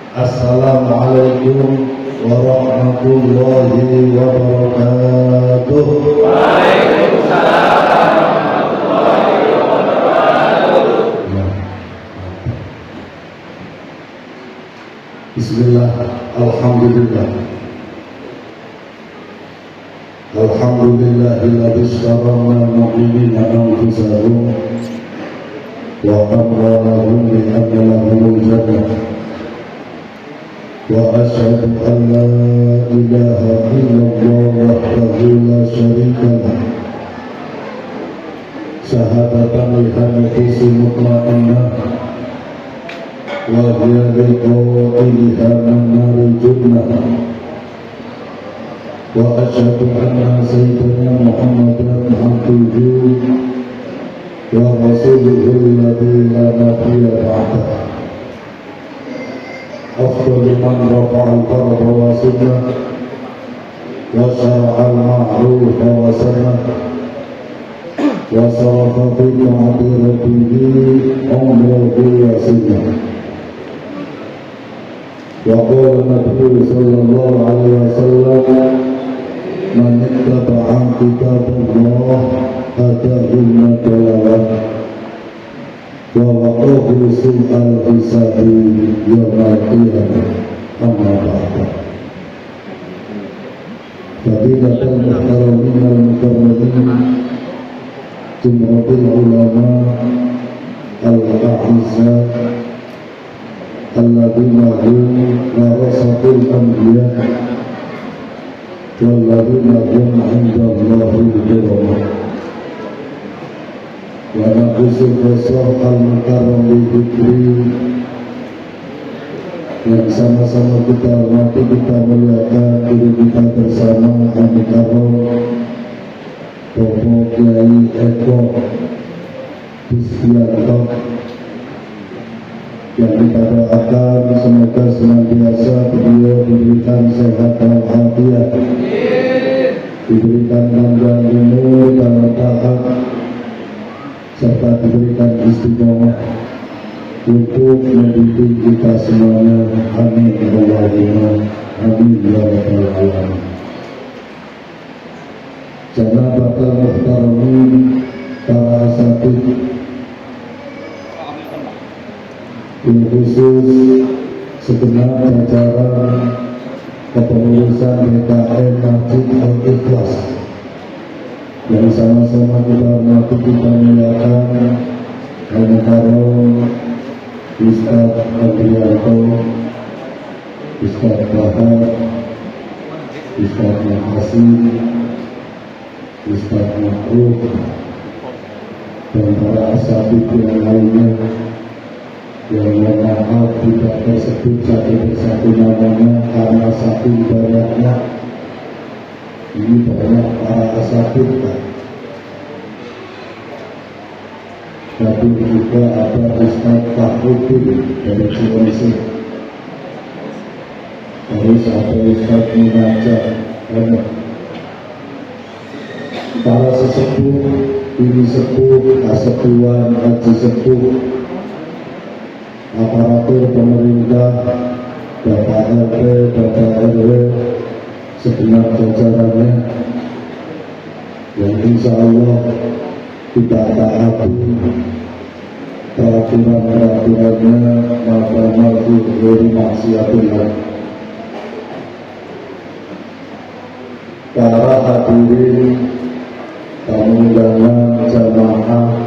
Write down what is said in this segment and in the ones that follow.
Assalamualaikum warahmatullahi wabarakatuh. Waalaikumsalam warahmatullahi wabarakatuh. Bismillah, alhamdulillah. Alhamdulillahilladzi syarana mu'minina anfusahum wa amrahum bi anna lahumul jannah. Wa asyhadu an la ilaha illallah wahdahu la syarika lah. Syahadatan lihan nufsi mutmainnah wa hiya liqa'iha min naril jannah. Wa asyhadu anna sayyidina Muhammadan abduhu wa rasuluhu alladzi la nabiyya ba'dahu. أفضل من رفع الفرض وسنة وشرع المعروف وسنة وصرف في طاعة ربه عمره وسنة. وقال النبي صلى الله عليه وسلم من اتبع كتاب الله أتاه النبوة ووقاه سوء الحساب يوم القيامة. أما بعد فضيلة المحترمين المكرمين جمهور العلماء الأعزاء الذين هم ورثة الأنبياء والذين هم عند الله الكرام. Wa naqsul fasal al-mukarram bi-dhikri, yang sama-sama kita hormati, kita muliakan diri kita bersama al-mukarram Bapak Kiai Eko Bisbianto, yang kita doakan semoga senantiasa beliau diberikan sehat dan afiat, diberikan panjang umur dalam taat, serta diberikan istiqomah untuk mendidik kita semuanya. Amin Allahumma amin ya rabbal alamin. Janabatul muhtaramin, para asatidz, khusus segenap jajaran kepengurusan BKM Masjid Al-Ikhlas, yang sama-sama kita hormati, kita muliakan Al-Mukarram Ustaz Adrianto, Ustaz Bahar, Ustaz Makasih, Ustaz Makruf, dan para asatidz yang lainnya yang mohon maaf tidak tersebut satu persatu namanya karena saking banyaknya. Ini banyak para asatidz, tapi juga ada Ustaz Fakhruddin dari Cilengsi, terus ada Ustaz Munajat, para sesepuh, ini sepuh, kasepuhan, haji sepuh, aparatur pemerintah, Bapak RT, Bapak RW, segenap jajarannya, yang insya Allah kita taati peraturan-peraturannya, maka maupun dari maksiatillah. Para hadirin tamu undangan jamaah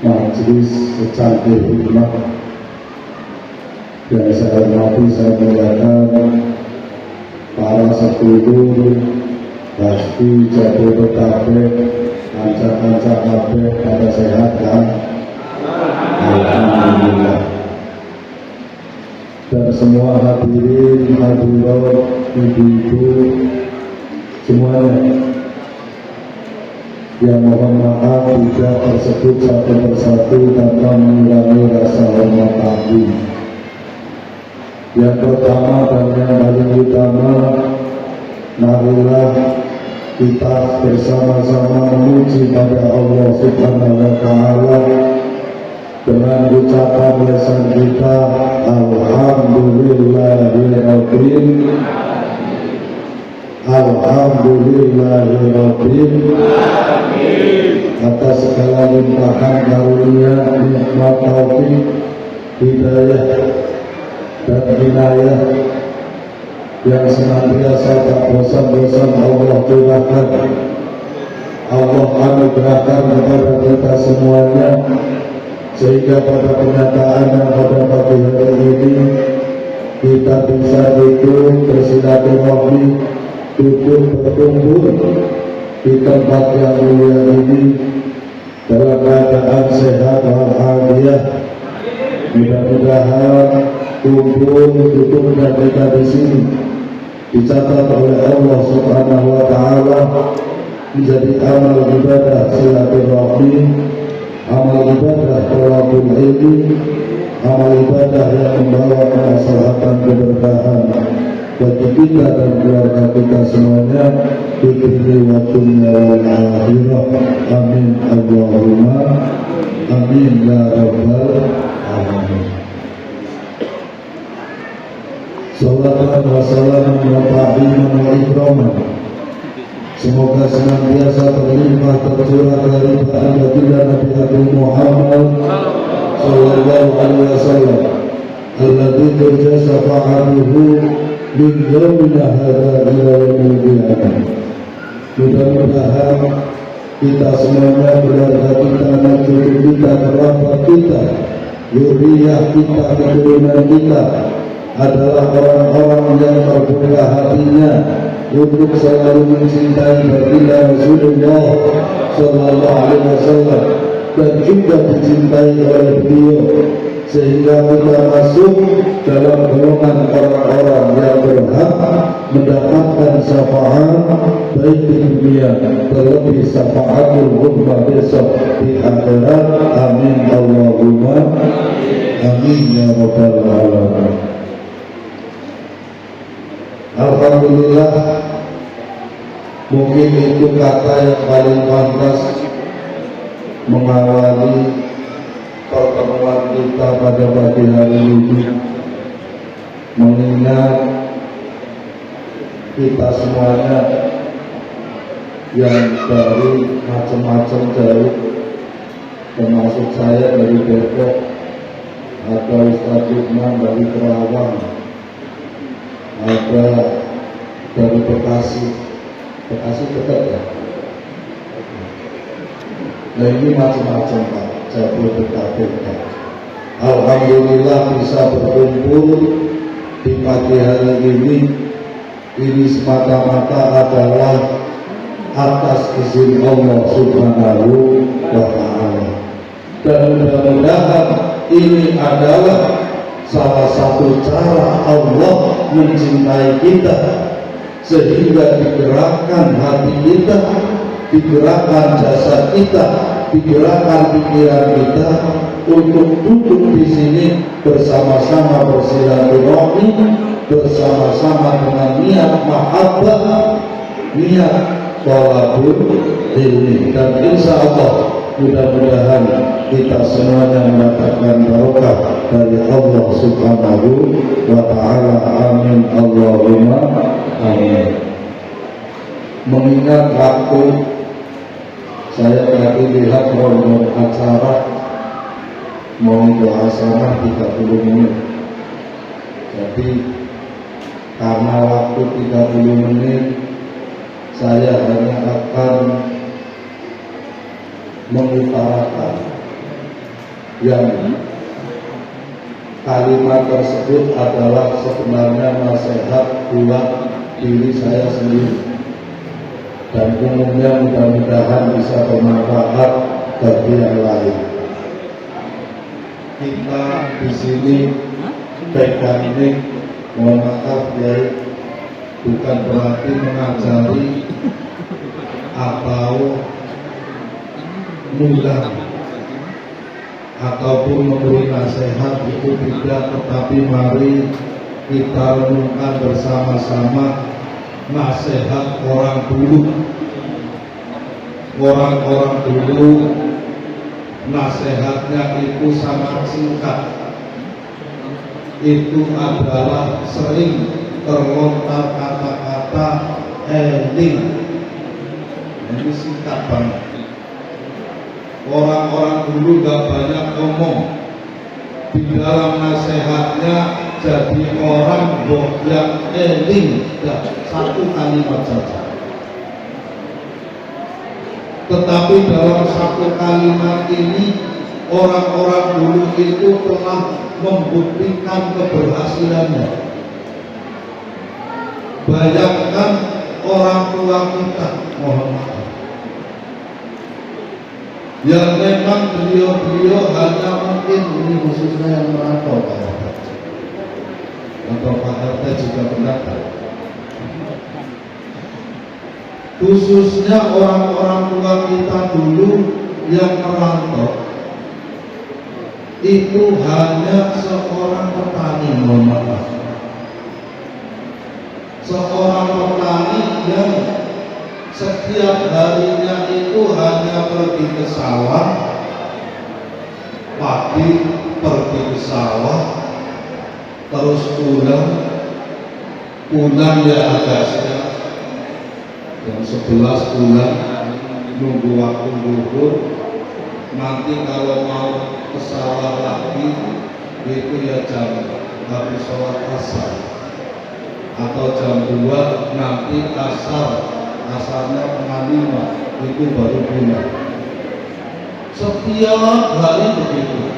majelis secangkir hikmah yang saya hormati, saya muliakan para sedulur pasti Jabodetabek, kanca-kanca kabeh pada sehat kan? Alhamdulillah. Dan semua hadirin, hadirat, ibu-ibu semuanya, yang mohon maaf tidak tersebut satu persatu tanpa mengurangi rasa hormat kami. Yang pertama dan yang paling utama, marilah kita bersama-sama memuji pada Allah Subhanahu wa Ta'ala dengan ucapan lisan kita, Alhamdulillah alamin. Alhamdulillahirabbil atas segala limpahan karunia, nikmat, taufik, hidayah dan inayah yang senantiasa tak bosan-bosan Allah curahkan, Allah anugerahkan kepada kita semuanya, sehingga pada kenyataan yang pada pagi hari ini kita bisa duduk bersilaturahmi, duduk berkumpul di tempat yang mulia ini dalam keadaan sehat walafiat. Mudah-mudahan kumpul duduknya kita di sini dicatat oleh Allah Subhanahu wa Ta'ala menjadi amal ibadah silaturahmi, amal ibadah thalabul ilmi, amal ibadah yang membawa kemaslahatan keberkahan bagi kita dan keluarga kita semuanya di dunia wa dunya wal akhirah. Amin Allahumma amin ya rabbal alamin. Salawat wa salam wa ta'ziman wa ikraman semoga senantiasa terlimpah tercurah dari baginda Nabi Agung Muhammad sallallahu alaihi wasallam alladzi turja syafa'atuhu min yaumina hadza ila yaumil qiyamah. Mudah-mudahan kita semuanya, keluarga kita, anak cucu kita, kerabat kita, zuriyah kita, keturunan kita adalah orang-orang yang terbuka hatinya untuk selalu mencintai baginda Rasulullah sallallahu alaihi wasallam dan juga dicintai oleh beliau, sehingga kita masuk dalam golongan orang-orang yang berhak mendapatkan syafaat baik di dunia, terlebih syafaatul ummah besok di akhirat. Amin Allahumma amin ya rabbal alamin. Alhamdulillah, mungkin itu kata yang paling pantas mengawali pertemuan kita pada pagi hari ini, mengingat kita semuanya yang dari macam-macam jauh, termasuk saya dari Depok, ada Ustaz Lukman dari Kerawang, ada dari Bekasi dekat ya. Nah ini macam-macam Pak, Jabodetabek. Alhamdulillah bisa berkumpul di pagi hari ini semata-mata adalah atas izin Allah Subhanahu wa Ta'ala, dan mudah-mudahan ini adalah salah satu cara Allah mencintai kita, sehingga digerakkan hati kita, digerakkan jasad kita, digerakkan pikiran kita untuk duduk di sini bersama-sama bersilaturahmi, bersama-sama dengan niat mahabbah, niat thalabul ilmi, dan insya Allah mudah-mudahan kita semuanya mendapatkan barokah dari Allah Subhanahu wa Ta'ala. Amin Allahumma amin. Mengingat waktu, saya tadi lihat rombongan acara mau doa sama 30 menit. Jadi karena waktu 30 menit, saya hanya akan mengutarakan yang kalimat tersebut adalah sebenarnya nasihat buat diri saya sendiri, dan umumnya mudah-mudahan bisa bermanfaat bagi yang lain. Kita di sini pegang mic, mohon maaf ya, bukan berarti mengajari atau mudah ataupun memberi nasihat, itu tidak, tetapi mari kita renungkan bersama-sama nasihat orang dulu. Orang-orang dulu nasihatnya itu sangat singkat, itu adalah sering terlontar kata-kata eling. Ini singkat banget. Orang-orang dulu gak banyak ngomong. Di dalam nasihatnya jadi orang yang eling, gak satu kalimat saja. Tetapi dalam satu kalimat ini orang-orang dulu itu telah membuktikan keberhasilannya. Bayangkan orang tua kita, mohon maaf, yang memang beliau hanya mungkin ini khususnya yang merantau atau Pak RT juga pendatang, khususnya orang-orang tua kita dulu yang merantau itu hanya seorang petani, mohon maaf, seorang petani yang setiap harinya itu hanya pergi ke sawah, pagi pergi ke sawah, terus pulang ya agak siang, jam 11 pulang, nunggu waktu zuhur, nanti kalau mau ke sawah lagi itu ya jam habis sholat asar atau jam 2 nanti asarnya setengah 5 itu baru pulang. Setiap hari begitu.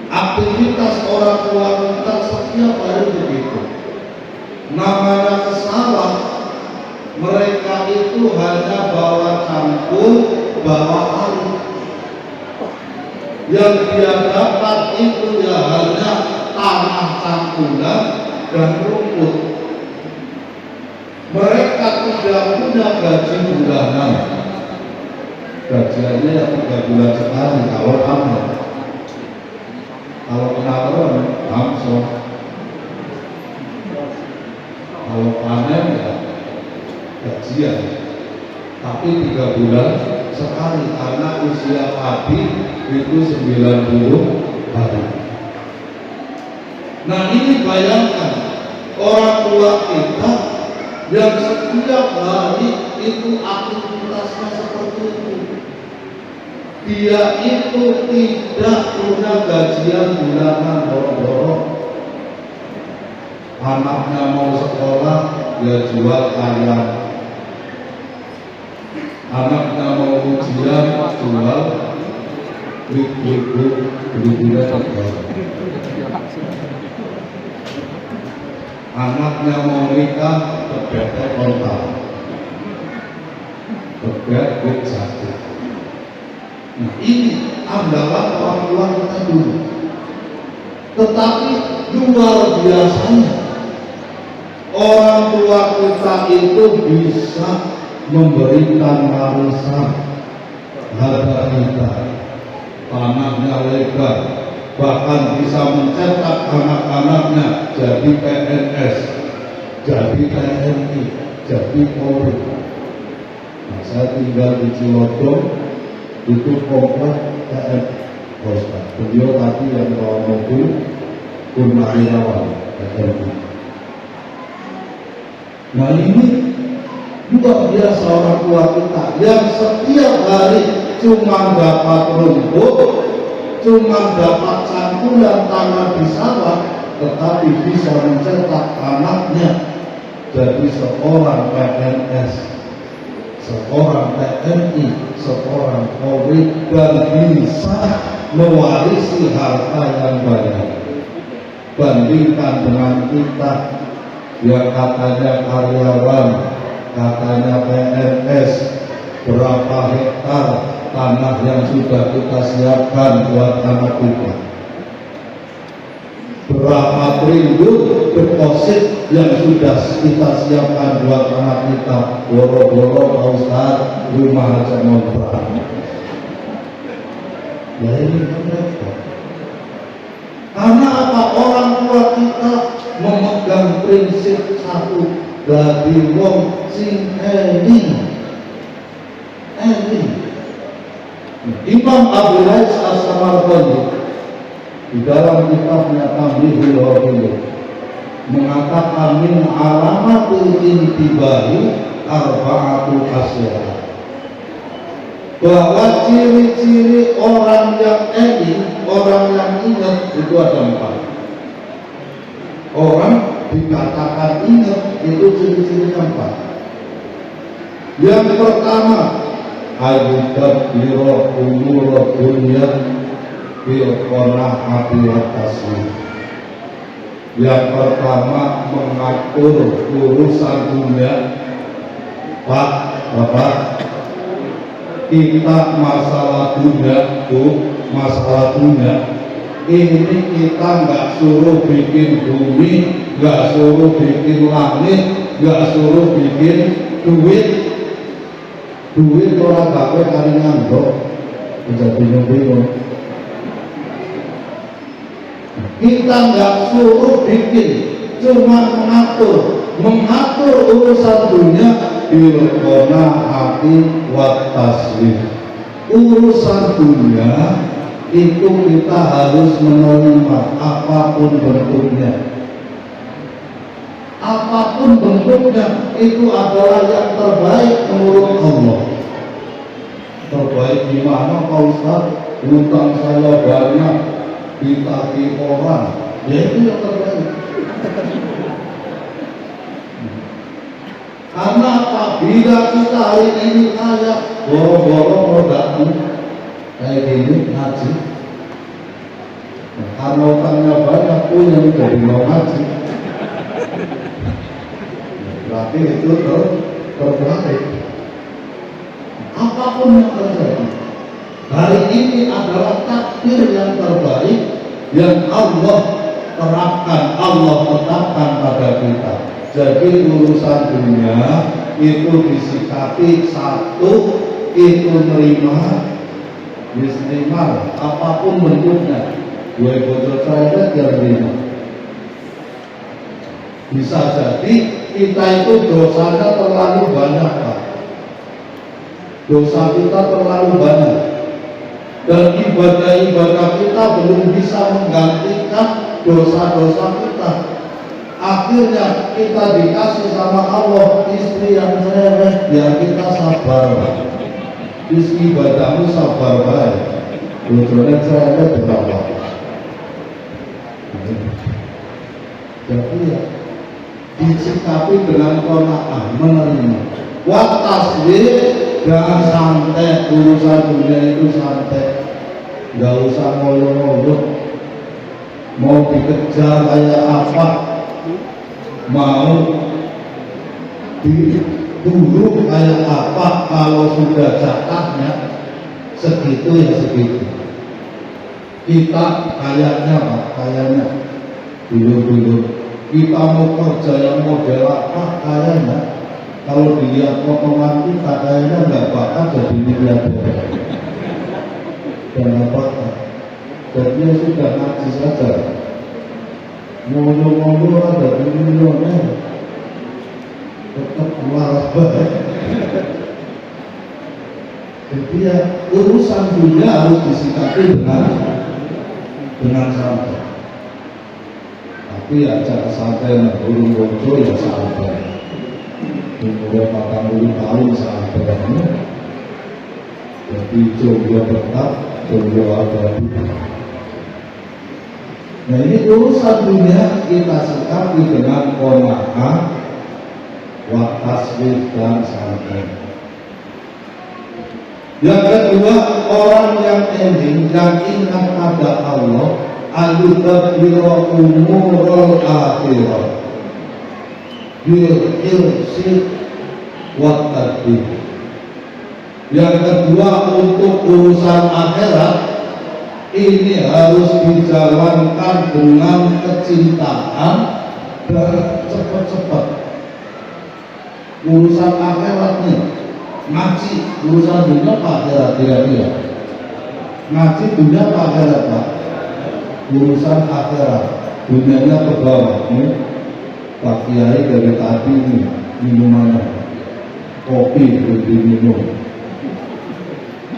Aktivitas orang tua kita setiap hari begitu. Namanya ke sawah, mereka itu hanya bawa cangkul, bawa air. Yang dia dapat itu ya hanya tanah cangkulan dan rumput. Mereka tidak punya gaji bulanan. Gajiannya ya 3 bulan sekali kalau aman. Kalau kenapa langsung. Kalau panen ya gajian. Tapi 3 bulan sekali karena usia padi itu 90 hari. Nah ini bayangkan orang tua kita yang setiap hari itu aktivitasnya seperti itu. Dia itu tidak punya gajian bulanan borong-borong. Anaknya mau sekolah, dia jual ayam. Anaknya mau ujian, jual beli-beli terbang. Anaknya mau nikah, bebek kontak, bebek jatuh. Nah ini andalan orang tua kita dulu. Tetapi luar biasanya orang tua kita itu bisa memberikan warisan harta kita, tanahnya lebar, bahkan bisa mencetak anak-anaknya jadi PNS, jadi TNI, jadi Polri. Nah, saya tinggal di Cilodong, itu komplek TNI. Beliau tadi yang bawa mobil Purnawirawan TNI. Nah ini luar biasa orang tua kita yang setiap hari cuma dapat rumput, cuma dapat cangkulan tanah di sawah, tetapi bisa mencetak anaknya jadi seorang PNS, seorang TNI, seorang Polri, dan bisa mewarisi harta yang banyak. Bandingkan dengan kita yang katanya karyawan, katanya PNS, berapa hektar tanah yang sudah kita siapkan buat anak kita, berapa triliun deposit yang sudah kita siapkan buat anak kita. Boro-boro Pak Ustadz rumah aja ngontrak. Ya ini kenapa? Karena apa? Orang tua kita memegang prinsip satu, dadi wong sing eling. Imam Abu Hais As-Samarqandi di dalam kitabnya Tamlihul Ghafil mengatakan min alamatul intibahi arba'atu asyara, bahwa ciri-ciri orang yang orang yang ingat itu ada 4. Orang dikatakan ingat itu ciri-cirinya 4. Yang pertama, ayudabbira umur dunya bil qanaati wa taslim. Yang pertama, mengatur urusan dunia. Pak, Bapak, kita masalah dunia ini kita nggak suruh bikin bumi, nggak suruh bikin langit, nggak suruh bikin duit orang gawe karingan kok bisa bingung. Kita nggak suruh bikin, cuma mengatur urusan dunia bil qanaati wa taslim. Urusan dunia itu kita harus menerima apapun bentuknya. Apapun bentuknya itu adalah yang terbaik menurut Allah. Terbaik di mana Pak Ustaz? Hutang saya banyak ditagih orang, ya itu yang terbaik. Karena apabila kita hari ini kaya, boro-boro datang kayak gini ngaji, karena utangnya banyak pun yang jadi mau ngaji, berarti itu terbaik. Apapun yang terjadi, hari ini adalah takdir yang terbaik yang Allah terapkan, Allah tetapkan pada kita. Jadi urusan dunia itu disikapi satu, itu nerima, apapun bentuknya. Gue bocor saya dia terima. Bisa jadi kita itu dosanya terlalu banyak, Pak. Dosa kita terlalu banyak, dan ibadah-ibadah kita belum bisa menggantikan dosa-dosa kita. Akhirnya kita dikasih sama Allah istri yang cerewet, ya kita sabar. Istri ibadahmu sabar baik, bocornya cerewet berapa. Jadi ya disikapi dengan qanaah, menerima. Wa taslim, jangan santai, urusan dunia itu santai, nggak usah ngoyo-ngoyo. Mau dikejar kayak apa, mau dulu kayak apa, kalau sudah jatahnya segitu ya segitu. Kita kayaknya Pak, kayaknya dulu kita mau kerja yang model apa, kayaknya kalau dilihat potongan kita kayaknya nggak bakal jadi miliarder. Dan apa? Jadi sudah ngaji saja. Ngomong-ngomong ada di milioner, tetap marah banget. Jadi ya urusan dunia harus disikapi dengan santai. Tapi ya jangan santai, burung bocor ya santai. Umur 40 tahun santai. Jadi coba tetap, coba abadi. Nah ini urusan dunia kita sikapi dengan qanaah wa taslim dan santai. Yang kedua, orang yang ingat pada Allah, ayudabbira umurul akhirah bil irsyad wa tadbir. Yang kedua, untuk urusan akhirat ini harus dijalankan dengan kecintaan dan cepat-cepat. Urusan akhirat nih, ngaji urusan dunia Pak akhirat, kira-kira ngaji dunia Pak akhirat Pak, urusan akhirat, dunianya ke bawah nih. Pak Kiai dari tadi nih minumannya kopi belum diminum,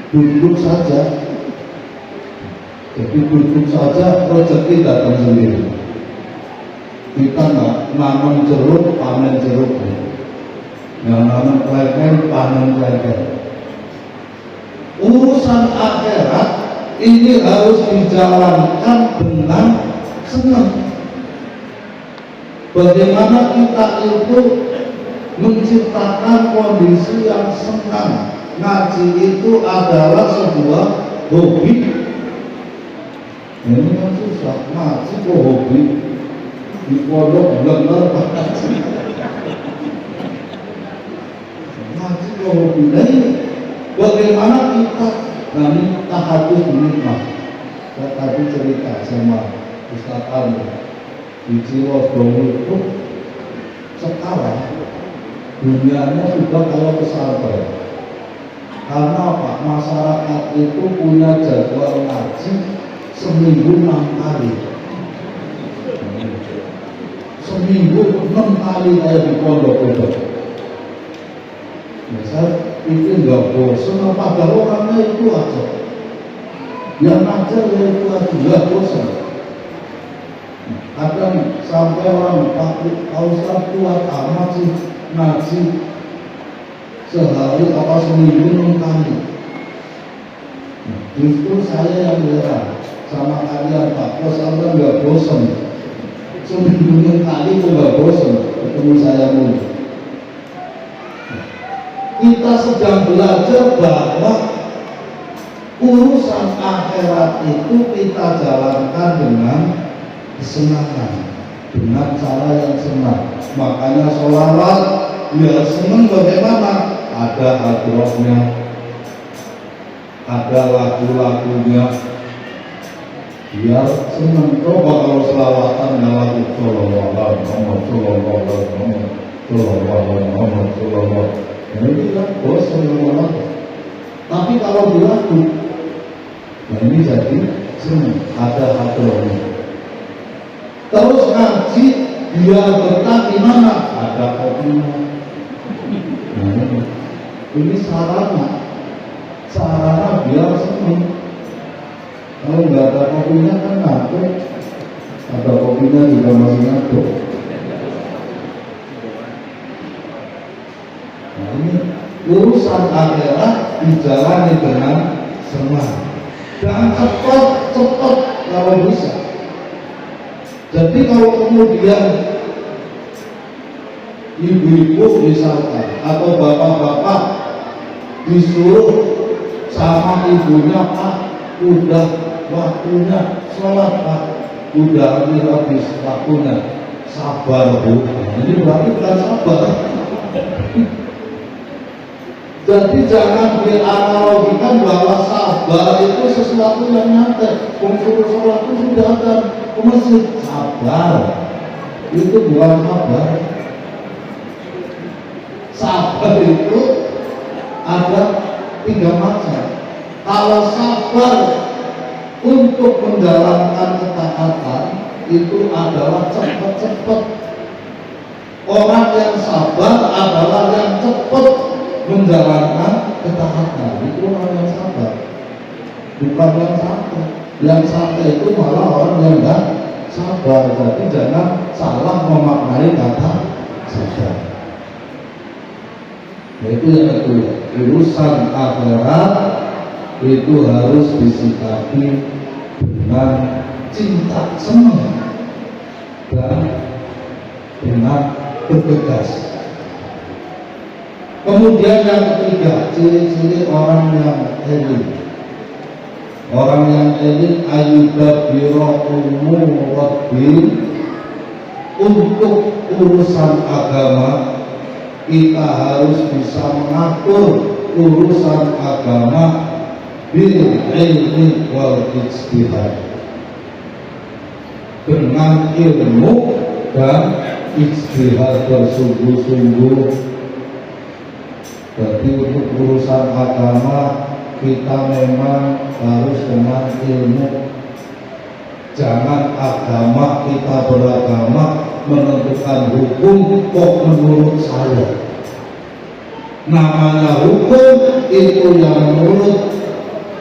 duduk saja. Jadi duduk saja rezeki datang sendiri. Kita nggak nanam jeruk panen jeruk, nggak nanam kelengkeng panen kelengkeng. Urusan akhirat ini harus dijalankan dengan senang. Bagaimana kita itu menciptakan kondisi yang senang. Ngaji itu adalah sebuah hobi. Ini kan susah, ngaji kok hobi. Di pondok benar ngaji. Ngaji kok hobi. Jadi bagaimana kita nanti tahadus menikmah. Saya tadi cerita sama Ustaz Ali di Ciwodong itu sekarang dunianya sudah kayak pesantren. Karena Pak, masyarakat itu punya jadwal ngaji seminggu 6 kali. Seminggu 6 kali kayak di pondok-pondok. Saya pikir nggak bosan, padahal orangnya itu aja. Yang ngajar ya itu aja, nggak bosan. Kadang sampai orang Pak Ustaz kuat amat sih ngaji sehari apa seminggu 6 kali. Justru saya yang heran sama kalian Pak, kok sampai nggak bosan? Seminggu 6 kali kok nggak bosan ketemu saya mulu. Kita sedang belajar bahwa urusan akhirat itu kita jalankan dengan kesenangan, dengan cara yang senang. Makanya sholawat biar senang bagaimana? Ada hadrohnya, ada lagu-lagunya, biar senang. Coba kalau selawatan nggak lagu sholawat, ini kan bosan lama-lama. Tapi kalau di lagu, nah ini jadi senang, ada hadrohnya. Terus ngaji biar betah di mana? Ada kopinya. Nah, ini sarana biar senang. Kalau nggak ada kopinya kan ngantuk. Ada kopinya juga masih ngantuk. Nah ini urusan akhirat dijalani dengan senang dan cepat kalau bisa. Jadi kalau kemudian ibu-ibu misalkan atau bapak-bapak disuruh sama ibunya, Pak, udah waktunya sholat Pak, udah habis waktunya, sabar Bu. Ini berarti bukan sabar. Jadi jangan dianalogikan bahwa sabar itu sesuatu yang nyantai. Suruh sholat itu sudah ada ke masjid, sabar. Itu bukan sabar. Sabar itu ada 3 macam. Kalau sabar untuk menjalankan ketaatan itu adalah cepat-cepat. Orang yang sabar adalah yang cepat menjalankan ketaatan. Itu orang yang sabar, bukan yang santai. Yang santai itu malah orang yang enggak sabar. Jadi jangan salah memaknai kata sabar. Yaitu yang kedua, urusan akhirat itu harus disikapi dengan cinta, senang, dan dengan bergegas. Kemudian yang ketiga, ciri-ciri orang yang elit. Orang yang elit ayudabbira umuraddin. Untuk urusan agama kita harus bisa mengatur urusan agama bil ilmi wal ijtihad, dengan ilmu dan ijtihad bersungguh-sungguh. Jadi untuk urusan agama kita memang harus dengan ilmu. Jangan agama kita beragama menentukan hukum kok menurut saya. Namanya hukum itu yang menurut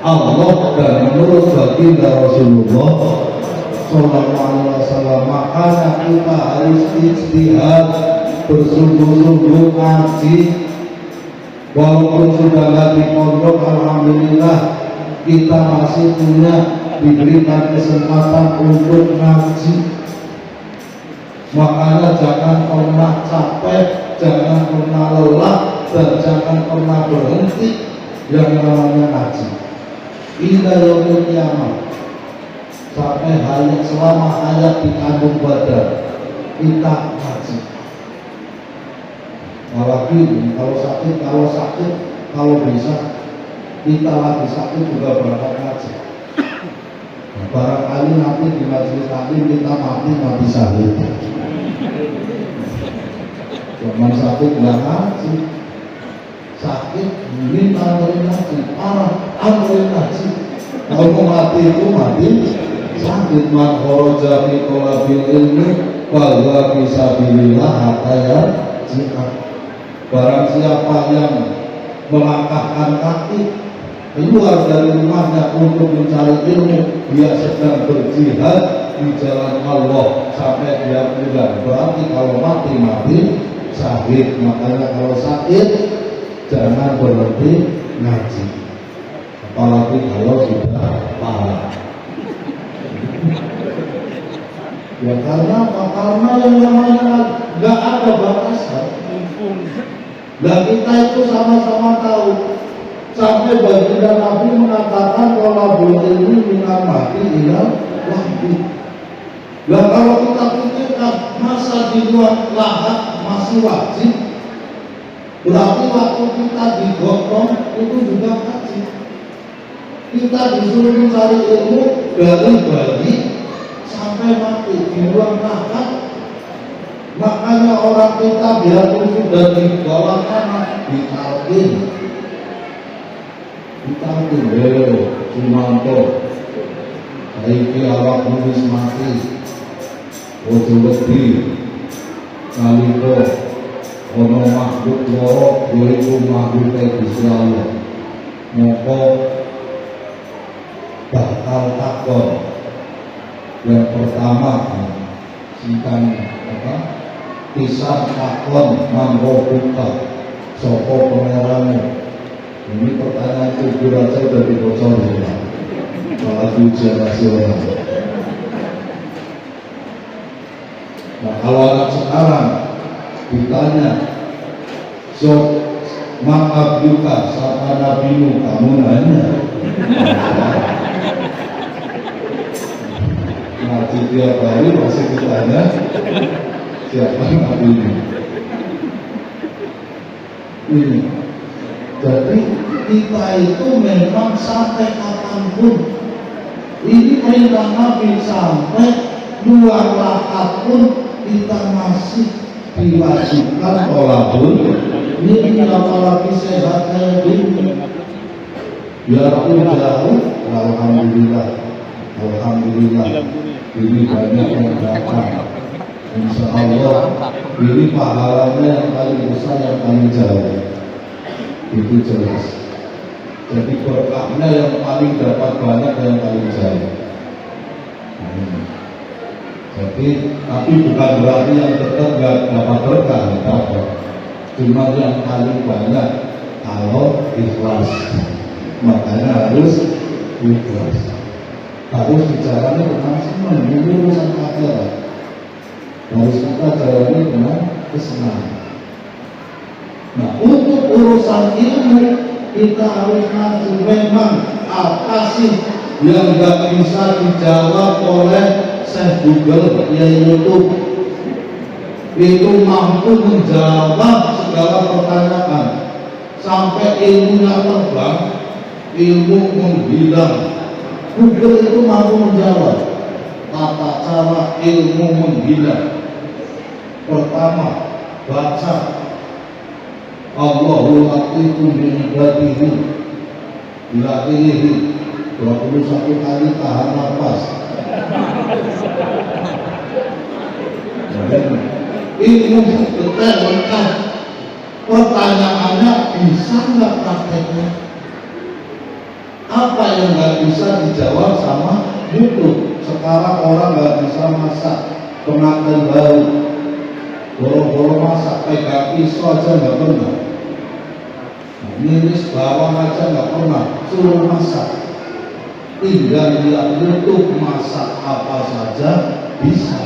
Allah dan menurut baginda Rasulullah Sallallahu Alaihi Wasallam. Makanya kita harus ijtihad, bersungguh-sungguh ngaji. Walaupun sudah nggak di pondok, alhamdulillah kita masih punya diberikan kesempatan untuk ngaji. Makanya jangan pernah capek, jangan pernah lelah, dan jangan pernah berhenti yang namanya ngaji. Ila yaumil kiamat, sampai hayat selama hayat di kandung badan kita ngaji. Apalagi kalau sakit, kalau bisa kita lagi sakit juga berangkat ngaji. Nah, barangkali nanti di majelis taklim kita mati syahid. Zaman sakit nggak ngaji, sakit ini anterin ngaji, parah anterin ngaji. Kalau mau mati itu mati sakit. Man kharaja fi talabil ilmi wa huwa fi sabilillah hatta yarji'a. Barang siapa yang melangkahkan kaki keluar dari rumahnya untuk mencari ilmu, dia sedang berjihad di jalan Allah sampai dia pulang. Berarti kalau mati syahid. Makanya kalau sakit jangan berhenti ngaji, apalagi kalau sudah parah. Ya karena apa? Karena yang namanya nggak ada batasan. Dan kita itu sama-sama tahu, sampai baginda Nabi mengatakan kalau ilmu minal mati ilal wahdi. Dan kalau kita pikirkan masa di luar lahat masih wajib, berarti waktu kita digotong itu juga wajib. Kita disuruh mencari ilmu dari bayi sampai mati di luar lahat. Makanya orang kita biarpun sudah di bawah tanah ditalkin, Sumanto, saiki awak nulis mati, ojo wedi, nalika ana makhluk loro yaiku makhluk Gusti Allah, moko bakal takon. Yang pertama singkang kisah takon mangko buka sapa pangeranmu. Ini pertanyaan kubur aja udah dibocorin ya, malah ujian nasional. Nah kalau anak sekarang ditanya, so ma'abduka siapa nabimu, kamu nanya. Ngaji tiap hari masih ditanya siapa nabimu. Ini jadi kita itu memang sampai kapanpun, ini perintah Nabi, sampai luar lahat pun kita masih diwajibkan tolabul ini, apalagi sehat kayak gini. Biarpun jauh, alhamdulillah, alhamdulillah ini banyak yang datang. Insya Allah ini pahalanya yang paling besar, yang paling jauh. Itu jelas. Jadi berkahnya yang paling dapat banyak, yang paling jauh. Jadi tapi bukan berarti yang tetap gak dapat berkah, dapat. Cuma yang paling banyak kalau ikhlas. Makanya harus ikhlas. Harus bicaranya dengan senang, ini urusan akhirat. Harus kita jalani dengan kesenangan. Nah, untuk urusan ilmu kita harus ngaji. Memang apa sih yang nggak bisa dijawab oleh Syekh Google, ya YouTube? Itu mampu menjawab segala pertanyaan sampai ilmunya terbang, ilmu menghilang. Google itu mampu menjawab tata cara ilmu menghilang. Pertama, baca Allahul Latifun bi ibadihi ila ilaihi 21 kali tahan nafas. Ilmu detail lengkap. Pertanyaannya, bisa nggak prakteknya? Apa yang nggak bisa dijawab sama YouTube? sekarang orang nggak bisa masak pengantin baru, boro-boro masak pegang pisau aja nggak pernah, niris bawang aja nggak pernah, suruh masak. Tinggal lihat YouTube, masak apa saja bisa.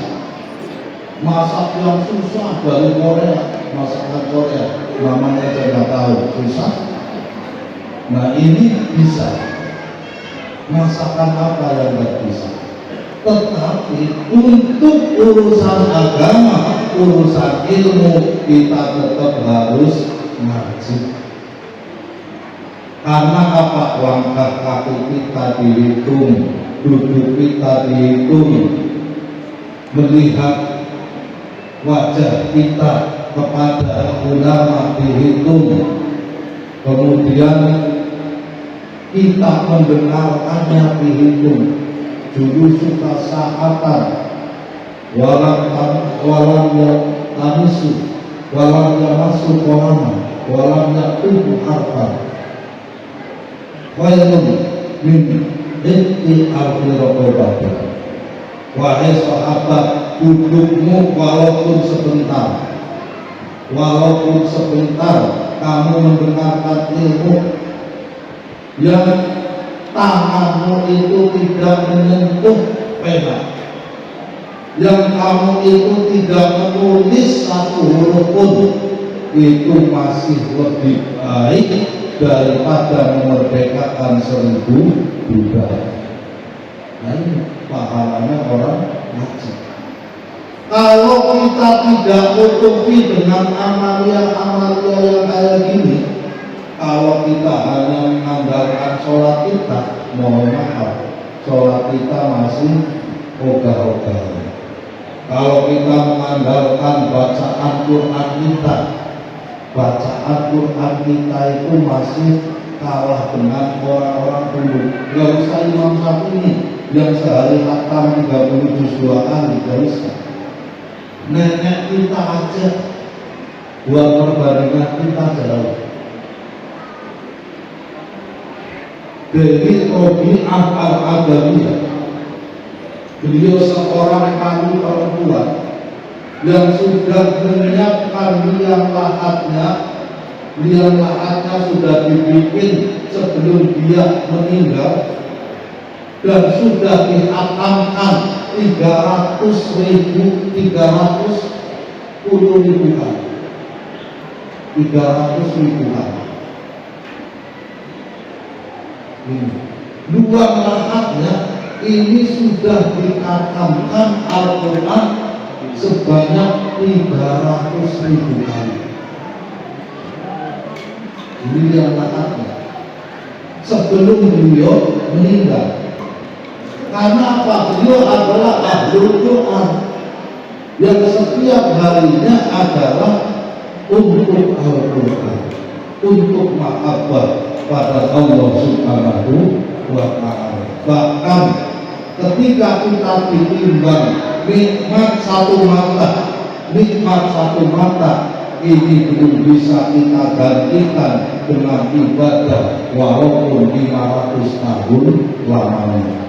Masak yang susah dari Korea, masakan Korea, namanya aja nggak tahu, susah. Nah ini bisa. Masakan apa yang nggak bisa? Tetapi untuk urusan agama, urusan ilmu, kita tetap harus ngaji. Karena apa? Langkah kaki kita dihitung, duduk kita dihitung, melihat wajah kita kepada ulama dihitung, kemudian kita mendengarkannya dihitung. Dulu suka sahatan, walam yang tanisu, walam yang masuk korama, walam yang tubuh harta. Khairun min inti al-firaqobati. Wahai sahabat, dudukmu walaupun sebentar, kamu mendengarkan ilmu yang tanganmu itu tidak menyentuh pena, yang kamu itu tidak menulis satu huruf pun, itu masih lebih baik daripada memerdekakan 1000 budak. Nah ini pahalanya orang ngaji. Kalau kita tidak tutupi dengan amalia-amalia yang kayak gini, kalau kita hanya mengandalkan sholat kita, mohon maaf, sholat kita masih ogah-ogah. Kalau kita mengandalkan bacaan Quran kita, bacaan Quran kita itu masih kalah dengan orang-orang dulu. Gak usah Imam Syafi'i yang sehari khatam 30 juz 2 kali, gak usah. Nenek kita aja, buat perbandingan kita jauh. Dari Robi'ah al-Adawiyah, beliau seorang kali perempuan yang sudah menyiapkan liang lahatnya sudah dibikin sebelum dia meninggal, dan sudah dihatamkan 310.000 kali. 300.000 kali. Luang lahatnya ini sudah dikhatamkan Al-Quran sebanyak 300.000 kali. Ini yang lahatnya sebelum beliau meninggal. Karena apa? Beliau adalah Ahlul Quran yang setiap harinya adalah untuk Al-Quran, untuk mahabbah pada Allah Subhanahu wa ta'ala. Bahkan ketika kita ditimbang nikmat satu mata ini belum bisa kita gantikan dengan ibadah walaupun 500 tahun lamanya.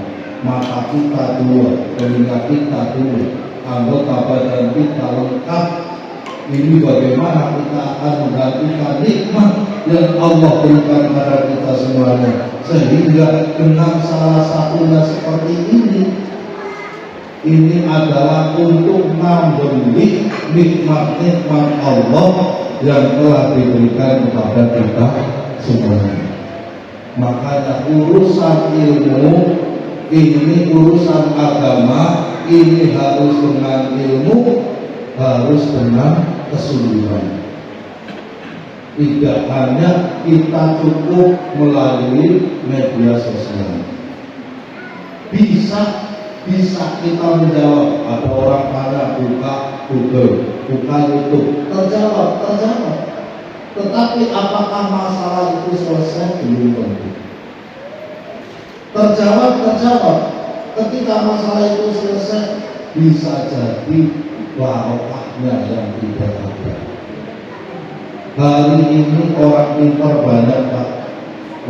Mata kita dua, telinga kita dua, anggota badan kita lengkap. Ini bagaimana kita akan menggantikan nikmat yang Allah berikan kepada kita semuanya, sehingga dengan salah satunya seperti ini adalah untuk membeli nikmat-nikmat Allah yang telah diberikan kepada kita semuanya. Makanya urusan ilmu ini, urusan agama ini harus dengan ilmu, harus dengan kesungguhan. Tidak hanya kita cukup melalui media sosial. Bisa kita menjawab. Ada orang pada buka Google, buka YouTube, terjawab. Tetapi apakah masalah itu selesai? Belum tentu. Terjawab. Ketika masalah itu selesai, bisa jadi barokahnya yang tidak ada. Hari ini orang pintar banyak, Pak.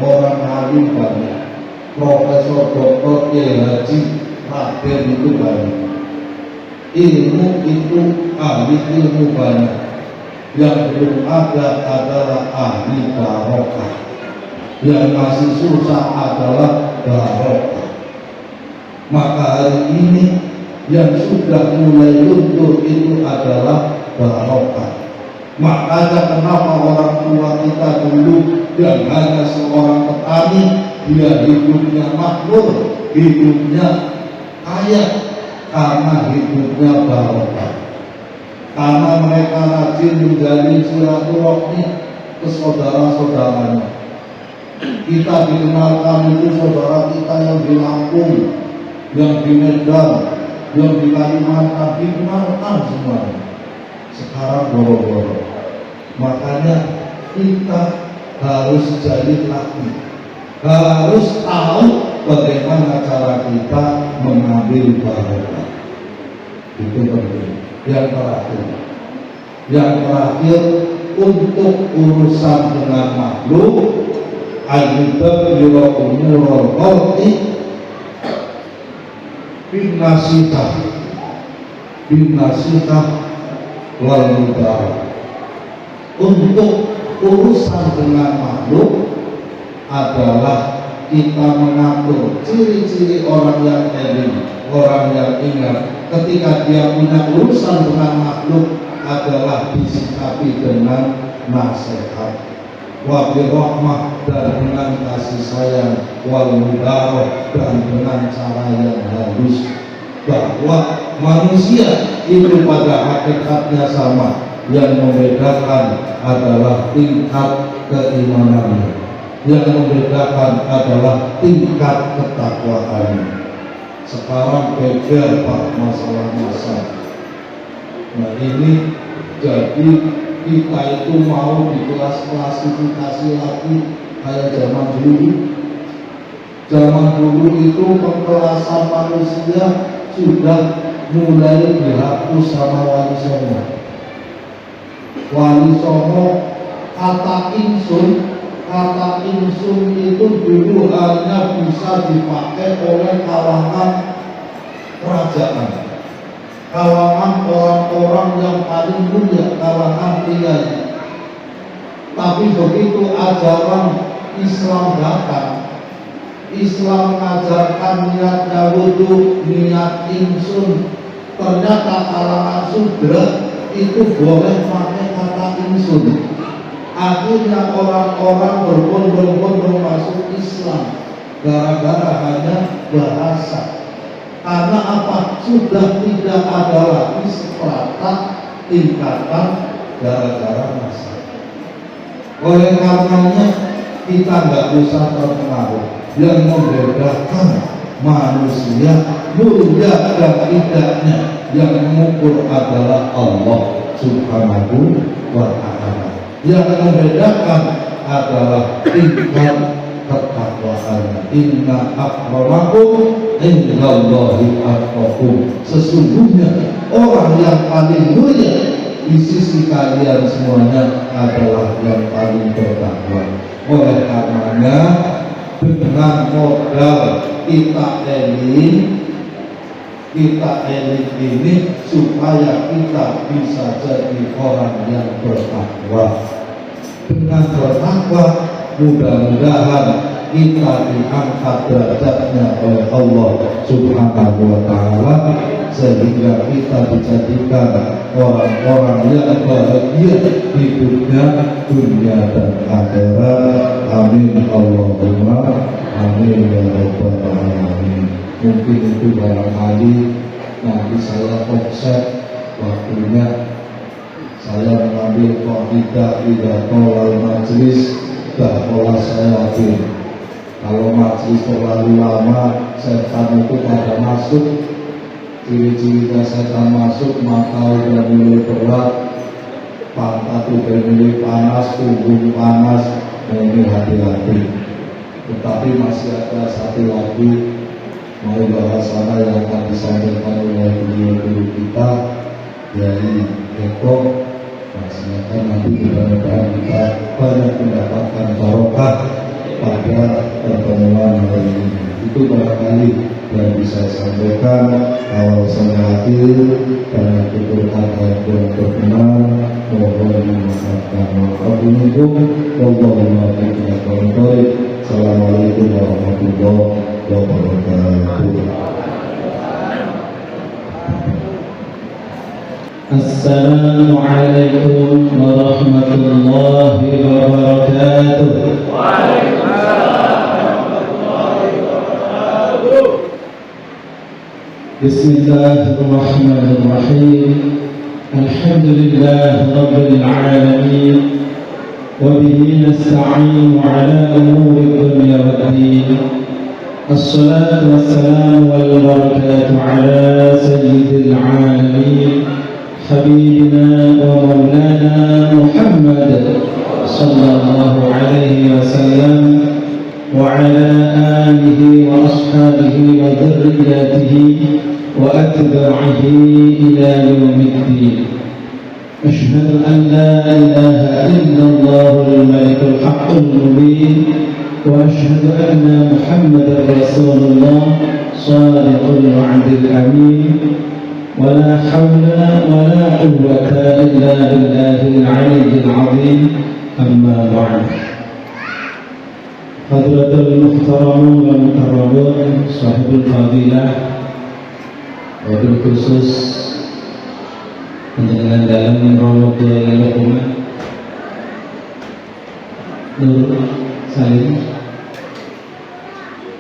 Orang alim banyak. Profesor, doktor, kiai haji Raden itu banyak, ilmu itu ahli ilmu banyak. Yang belum ada adalah ahli barokah. Yang masih susah adalah barokah. Maka hari ini yang sudah mulai luntur itu adalah barokah. Makanya kenapa orang tua kita dulu yang hanya seorang petani, dia hidupnya makmur, hidupnya kaya, karena hidupnya barokah. Karena mereka rajin menjalin silaturahmi ke saudara-saudaranya. Kita dikenalkan itu saudara kita yang di Lampung, yang di Medan, yang di Kalimantan, dikenalkan semuanya. Sekarang boro-boro. Makanya kita harus jalin lagi, harus tahu bagaimana cara kita mengambil barokah. Itu penting. Yang terakhir untuk urusan dengan makhluk, al-mutabir umurul khalqi bin nasihah wal mubarak. Untuk urusan dengan makhluk adalah kita mengatur ciri-ciri orang yang eling, orang yang ingat. Ketika dia punya urusan dengan makhluk adalah disikapi dengan nasihat, wabil rahmah, dan dengan kasih sayang, wal mubarak, dan dengan cara yang halus. Bahwa manusia itu pada hakikatnya sama, yang membedakan adalah tingkat keimanannya, yang membedakan adalah tingkat ketakwaannya. Sekarang beda Pak masalah-masalah. Nah ini jadi kita itu mau di kelas klasifikasi lagi kayak zaman dulu. Zaman dulu itu pengkelasan manusia sudah mulai dihapus sama Wali Songo. Wali Songo kata insun itu dulu hanya bisa dipakai oleh kalangan kerajaan, kalangan orang-orang yang paling mulia, kalangan kiai. Tapi begitu ajaran Islam datang, Islam mengajarkan niatnya wudu, niat insun. Ternyata kalangan sudra itu boleh pakai kata insun. Akhirnya orang-orang berbondong-bondong masuk Islam gara-gara hanya bahasa. Karena apa? Sudah tidak ada lagi strata tingkatan gara-gara masa. Oleh karenanya kita nggak usah terpengaruh. Yang membedakan manusia mulia dan tidaknya, yang mengukur adalah Allah Subhanahu wa Ta'ala. Yang membedakan adalah tingkat ketakwaan. Inna akramakum indallahi atqakum. Sesungguhnya orang yang paling mulia di sisi kalian semuanya adalah yang paling bertakwa. Oleh karenanya dengan modal kita eling ini supaya kita bisa jadi orang yang bertakwa. Dengan bertakwa mudah-mudahan kita diangkat derajatnya oleh Allah Subhanahu wa Ta'ala, sehingga kita dijadikan orang-orang yang bahagia hidupnya dunia dan akhirat. Amin Allahumma amin ya rabbal alamin. Mungkin itu barangkali nanti saya offset waktunya. Saya mengambil qaidah pidato wal majlis, bahwa saya yakin kalau majlis terlalu lama setan itu pada masuk. Ciri-cirinya setan masuk, mata udah mulai berat, pantat udah mulai panas, punggung panas. Nah ini hati-hati. Tetapi masih ada satu lagi mau bahasana yang akan disampaikan oleh beliau kita dari Eko. Silakan nanti mudah-mudahan kita banyak mendapatkan barokah pada pertemuan hari ini. Itu barangkali yang bisa sampaikan awal sampai akhir, karena kekurangan ayat yang berkenan mohon dimaafkan. Assalamualaikum warahmatullahi wabarakatuh. Assalamualaikum warahmatullahi wabarakatuh. Bismillahirrahmanirrahim. Alhamdulillah rabbil alamin. Wa bihi nasta'inu ala umuri dunya waddin. Assalatu wassalamu wal barakatuh ala sayyidil alamin Habibina wa maulana Muhammad sallallahu alaihi wasallam wa ala alihi wa ashabihi wa dhurriyyatihi wa atba'ihi ila yaumiddin. Ashhadu an la ilaha illallah al-malikul haqqul mubin wa ashhadu anna Muhammadar rasulullah shadiqul wa'dil amin. ولا حول ولا قوة إلا بالله العلي العظيم. أما بعد. Hadratul Muhtaраmun wal Mukarramun, Sahibul Fadilah, wabil khusus dengan dalam Ramadhan Umat Nur Salim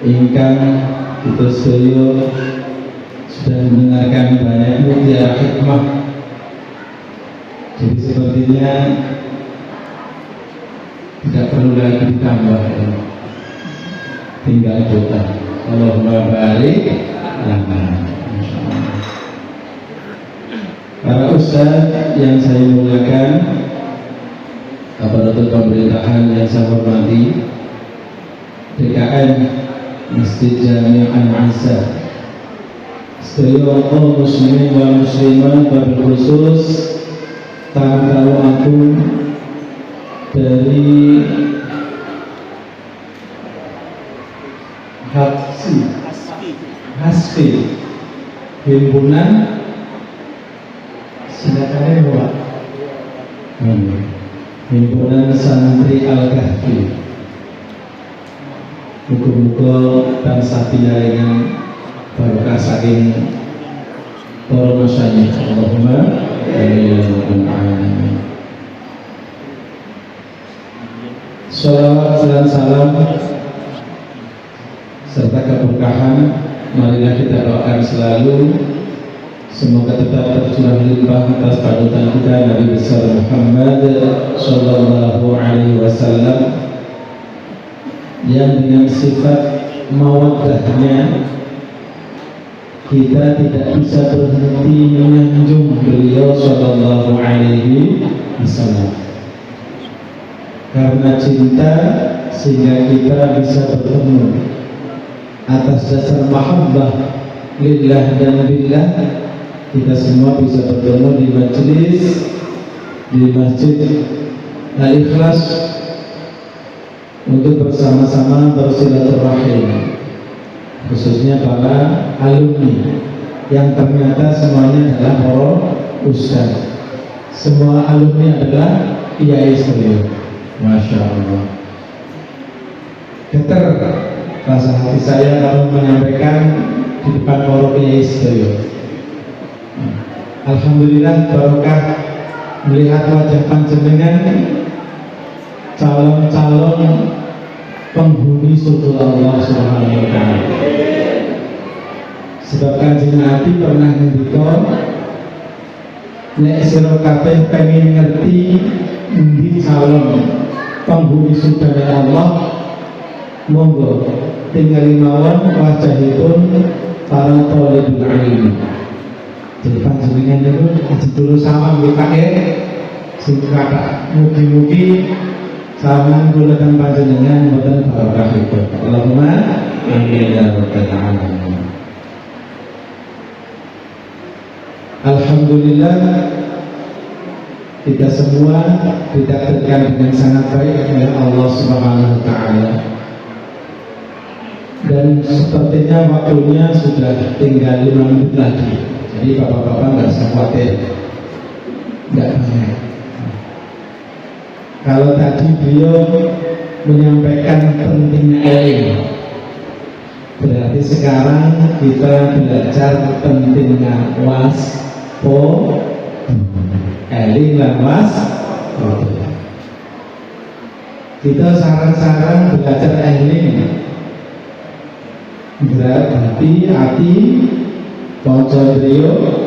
ingkang kita sedaya sudah mendengarkan banyak mutiara hikmah. Jadi sepertinya tidak perlu lagi ditambah, tinggal doa. Allahumma barik lana. Para ustaz yang saya muliakan, aparatur pemerintahan yang saya hormati, DKM Masjid Jami' An-Ansar, seluruh kaum muslimin wal muslimat, wabil khusus tamu-tamu agung dari Hasfi himpunan silakan buat himpunan santri Al-Kahfi. Muga-muga bangsa pinaringan barokah saking para masyayikh. Allahumma amin. Shalawat dan salam serta keberkahan marilah kita doakan selalu, semoga tetap tercurah limpah atas panutan kita Nabi besar Muhammad sallallahu alaihi wasallam, yang dengan sifat mawaddahnya kita tidak bisa berhenti menyanjung beliau sallallahu alaihi wasallam. Karena cinta sehingga kita bisa bertemu atas dasar mahabbah lillah dan billah. Kita semua bisa bertemu di majelis, di Masjid Al-Ikhlas untuk bersama-sama bersilaturahim, khususnya para alumni yang ternyata semuanya adalah para ustaz. Semua alumni adalah kiai beliau. Masya Allah. Getar rasa hati saya kalau menyampaikan di depan para kiai beliau. Alhamdulillah barokah melihat wajah panjenengan calon-calon penghuni surga Allah Subhanahu wa taala. Sebab Kanjeng Nabi pernah ngendika, nek sira kabeh pengen ngerti endi calon penghuni surga Allah, monggo tinggali mawon wajahipun para thalibul ilmi. Jadi panjenengan itu aja dulu sama nggih Pak sing kata mugi-mugi saman kula dan panjenengan mboten barokah itu. Allahumma amin ya rabbal alamin. Alhamdulillah kita semua ditakdirkan dengan sangat baik oleh Allah Subhanahu wa taala Dan sepertinya waktunya sudah tinggal 5 menit lagi. Jadi bapak-bapak nggak usah khawatir, nggak banyak. Kalau tadi beliau menyampaikan pentingnya ilmu, berarti sekarang kita belajar pentingnya waspo, eling lan was. Kita saran-saran belajar eling, berarti hati konco beliau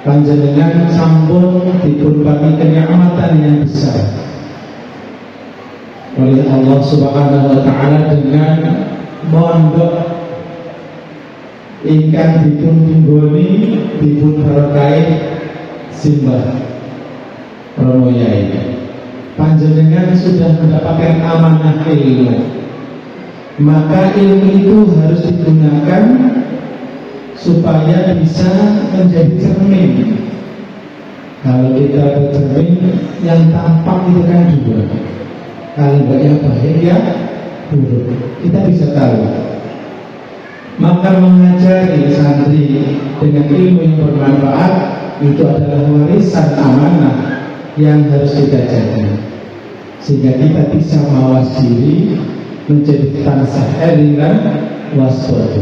panjenengan sampun dipun paringi kenikmatan yang besar oleh Allah Subhanahu wa taala dengan mondok ingkang dipun tinggoni dipun berkahi simbah Romo Yai. Panjenengan sudah mendapatkan amanah ilmu, maka ilmu itu harus digunakan supaya bisa menjadi cermin. Kalau kita bercermin, yang tampak itu kan dua. Kalau enggak yang baik ya buruk, kita bisa tahu. Maka mengajari santri dengan ilmu yang bermanfaat itu adalah warisan amanah yang harus kita jaga, sehingga kita bisa mawas diri menjadi tansah eling dan waspada.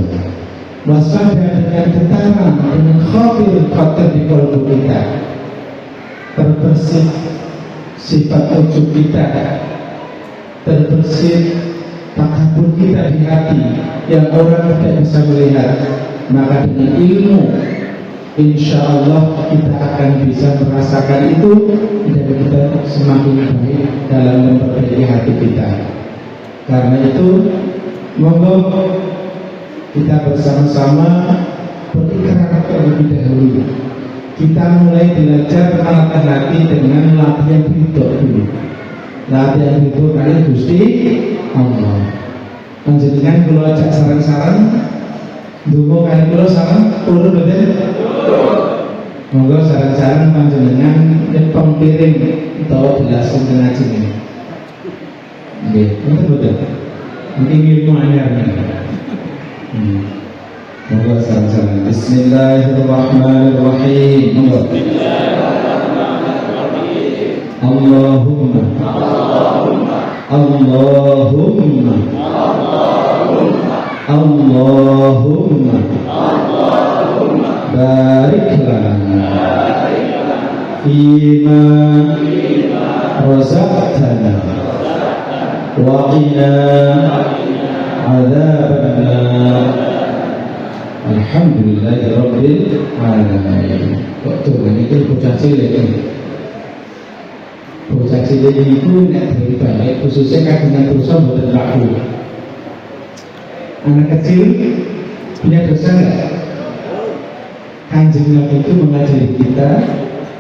Waspada dengan getaran, dengan khawatir di kalbu kita, terbersih sifat ujub kita, terbersih takabur kita di hati yang orang tidak bisa melihat. Maka dengan ilmu, insya Allah kita akan bisa merasakan itu dan kita semakin baik dalam memperbaiki hati kita. Karena itu, monggo kita bersama-sama berikrar terlebih dahulu. Kita mulai belajar menatah hati dengan latihan ridho dulu. Latihan ridho kali Gusti Allah. Panjenengan kula ajak saran-saran, ndonga kali kula saran turun betul. Monggo saran-saran panjenengan nyepeng piring utawa gelas wonten ngaji ini. Nggih, betul. Mungkin ilmu anyar. Monggo saran-saran. Bismillahirrahmanirrahim. Allahumma Allahumma Allahumma barik lana fima razaqtana wa qina adzabannar. Alhamdulillahi rabbil alamin. Kok ini bocah cilik ini. Bocah cilik itu nek dari baik khususnya kagungan dosa mboten laku. Anak kecil punya dosa enggak? Kanjeng Nabi itu mengajari kita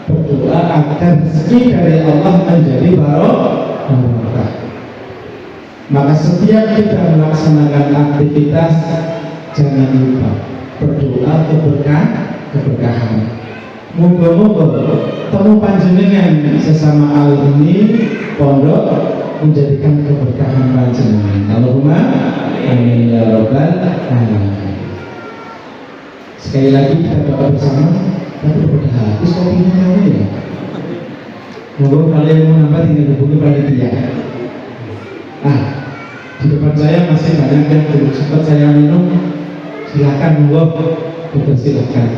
berdoa agar rezeki dari Allah menjadi barokah. Maka setiap kita melaksanakan aktivitas jangan lupa berdoa keberkahan. Moga-moga temu panjenengan sesama alumni pondok menjadikan keberkahan panjenengan. Allahumma amin ya rabbal alamin. Sekali lagi kita doa bersama, tapi udah habis kopinya kamu ya. Moga kalian mau nambah tinggal hubungi panitia. Di depan saya masih banyak yang belum sempat saya minum. Silakan monggo, silakan.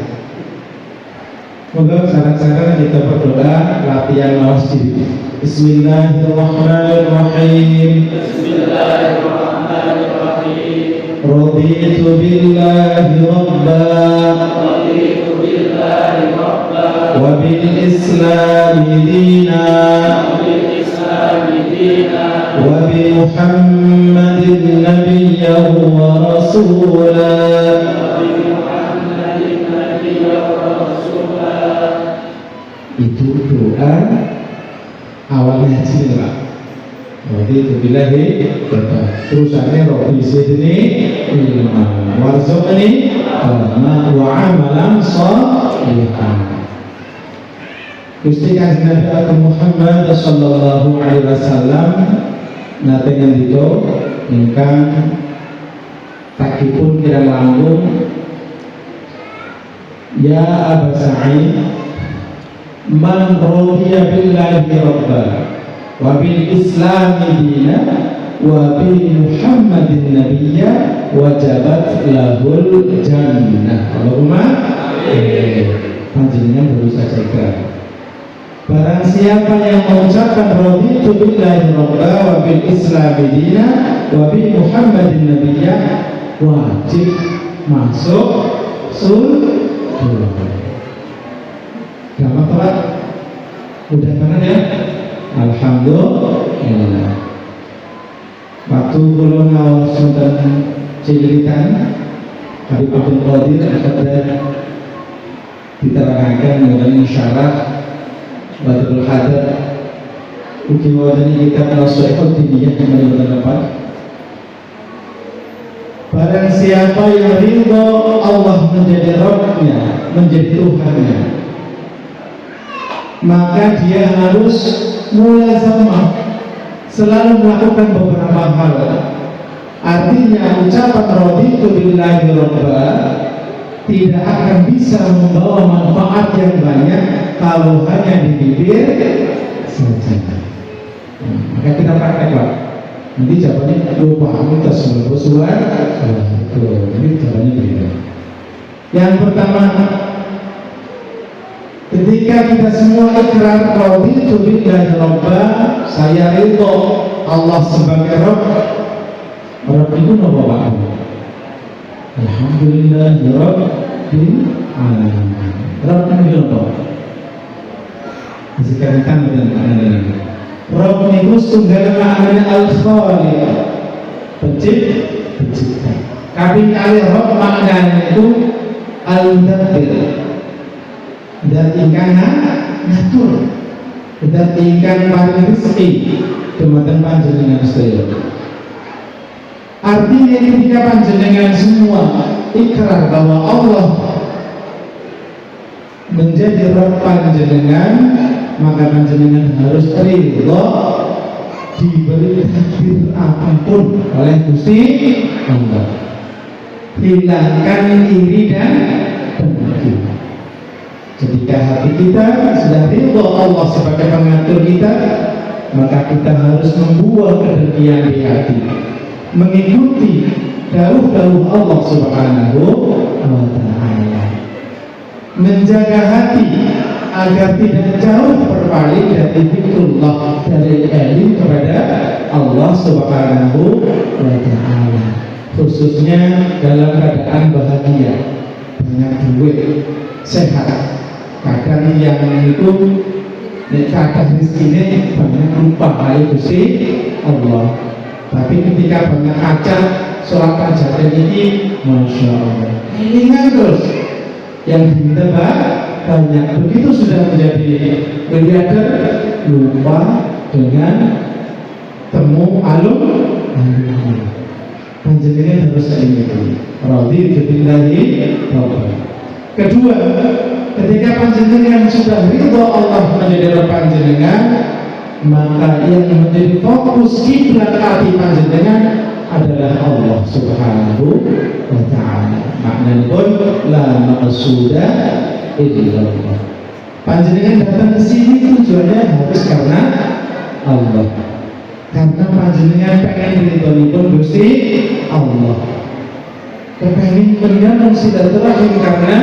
Moga saran-saran kita berdoa latihan mawas diri. Bismillahirrahmanirrahim. Bismillahirrahmanirrahim. Raditu billahi rabban. Raditu billahi rabban. Wa bil islami dina. Wa bil islami dina. Wa bi Muhammadin nabiyyan wa rasulan. Itu doa awalnya haji Pak. Jadi itu billahi terusannya Rabbi zidni ilma warzuqni ilma wa amalan shalihan. Gusti Kanjeng Nabi Muhammad sallallahu alaihi wasallam nate ngendika ingkang takipun kirang langkung ya Aba Sa'id man radiya billahi rabba wa bil islami dina wa bi Muhammadin nabiyya wajabat lahul jannah. Allahumma panjenengan baru saja ikrar. Barang siapa yang mengucapkan raditu billahi rabba wa bil islami dina wa bi Muhammadin nabiyya wajib masuk surga. Gampang Pak? Udah benar ya? Alhamdulillah. Waktu kula ngawas wonten Cililitan Habib Abdul Qadir akan diterangkan mengenai syarat Badrul Hadar ugi wonten kitab Nasihatul Diniyah yang mendapat. Barang siapa yang ridho Allah menjadi Rabbnya, menjadi Tuhannya, maka dia harus mulazamah selalu melakukan beberapa hal. Artinya ucapan raditu billahi rabba tidak akan bisa membawa manfaat yang banyak kalau hanya di bibir saja. Maka kita praktek Pak. Nanti jawabannya lupa kita semua bersuara. Ini jawabannya berbeda. Yang pertama, ketika kita semua ikrar raditu billahi rabba, saya ridho Allah sebagai Rabb. Rabb itu apa Pak? Alhamdulillah Rabbil alamin. Rabb itu apa? Sekarang dengan Rabb itu tunggal maknanya al-khaliq, pencipta. Tapi kali Rabb maknanya itu al-mudabbir, dan ingkang ngatur, dan ingkang paring rezeki dumateng panjenengan sedaya. Artinya ketika panjenengan semua ikrar bahwa Allah menjadi Rabb panjenengan, maka panjenengan harus ridho diberi takdir apapun oleh Gusti Allah. Hilangkan iri dan dengki. Ketika hati kita sudah ridho Allah sebagai pengatur kita, maka kita harus membuang kedengkian di hati, mengikuti dawuh-dawuh Allah Subhanahu wa ta'ala, menjaga hati agar tidak jauh berpaling dari zikrullah, dari ilim kepada Allah Subhanahu wa ta'ala, khususnya dalam keadaan bahagia, banyak duit, sehat. Kadang yang itu kadang miskinnya banyak lupa oleh Gusti Allah. Tapi ketika banyak kaca sholat kajian ini, masya Allah, elingan terus yang diminta banyak. Begitu sudah menjadi miliarder, lupa dengan temu alum. Panjenengan harus ini raditu billahi rabba. Kedua, ketika panjenengan sudah ridho Allah menjadi Rabb panjenengan, maka yang menjadi fokus kiblat hati panjenengan adalah Allah Subhanahu wa ta'ala. Maknanya pun la maqsuda illallah. Panjenengan datang ke sini tujuannya harus karena Allah. Karena panjenengan pengen ridhonipun Gusti Allah. Kepengen menyambung silaturahim karena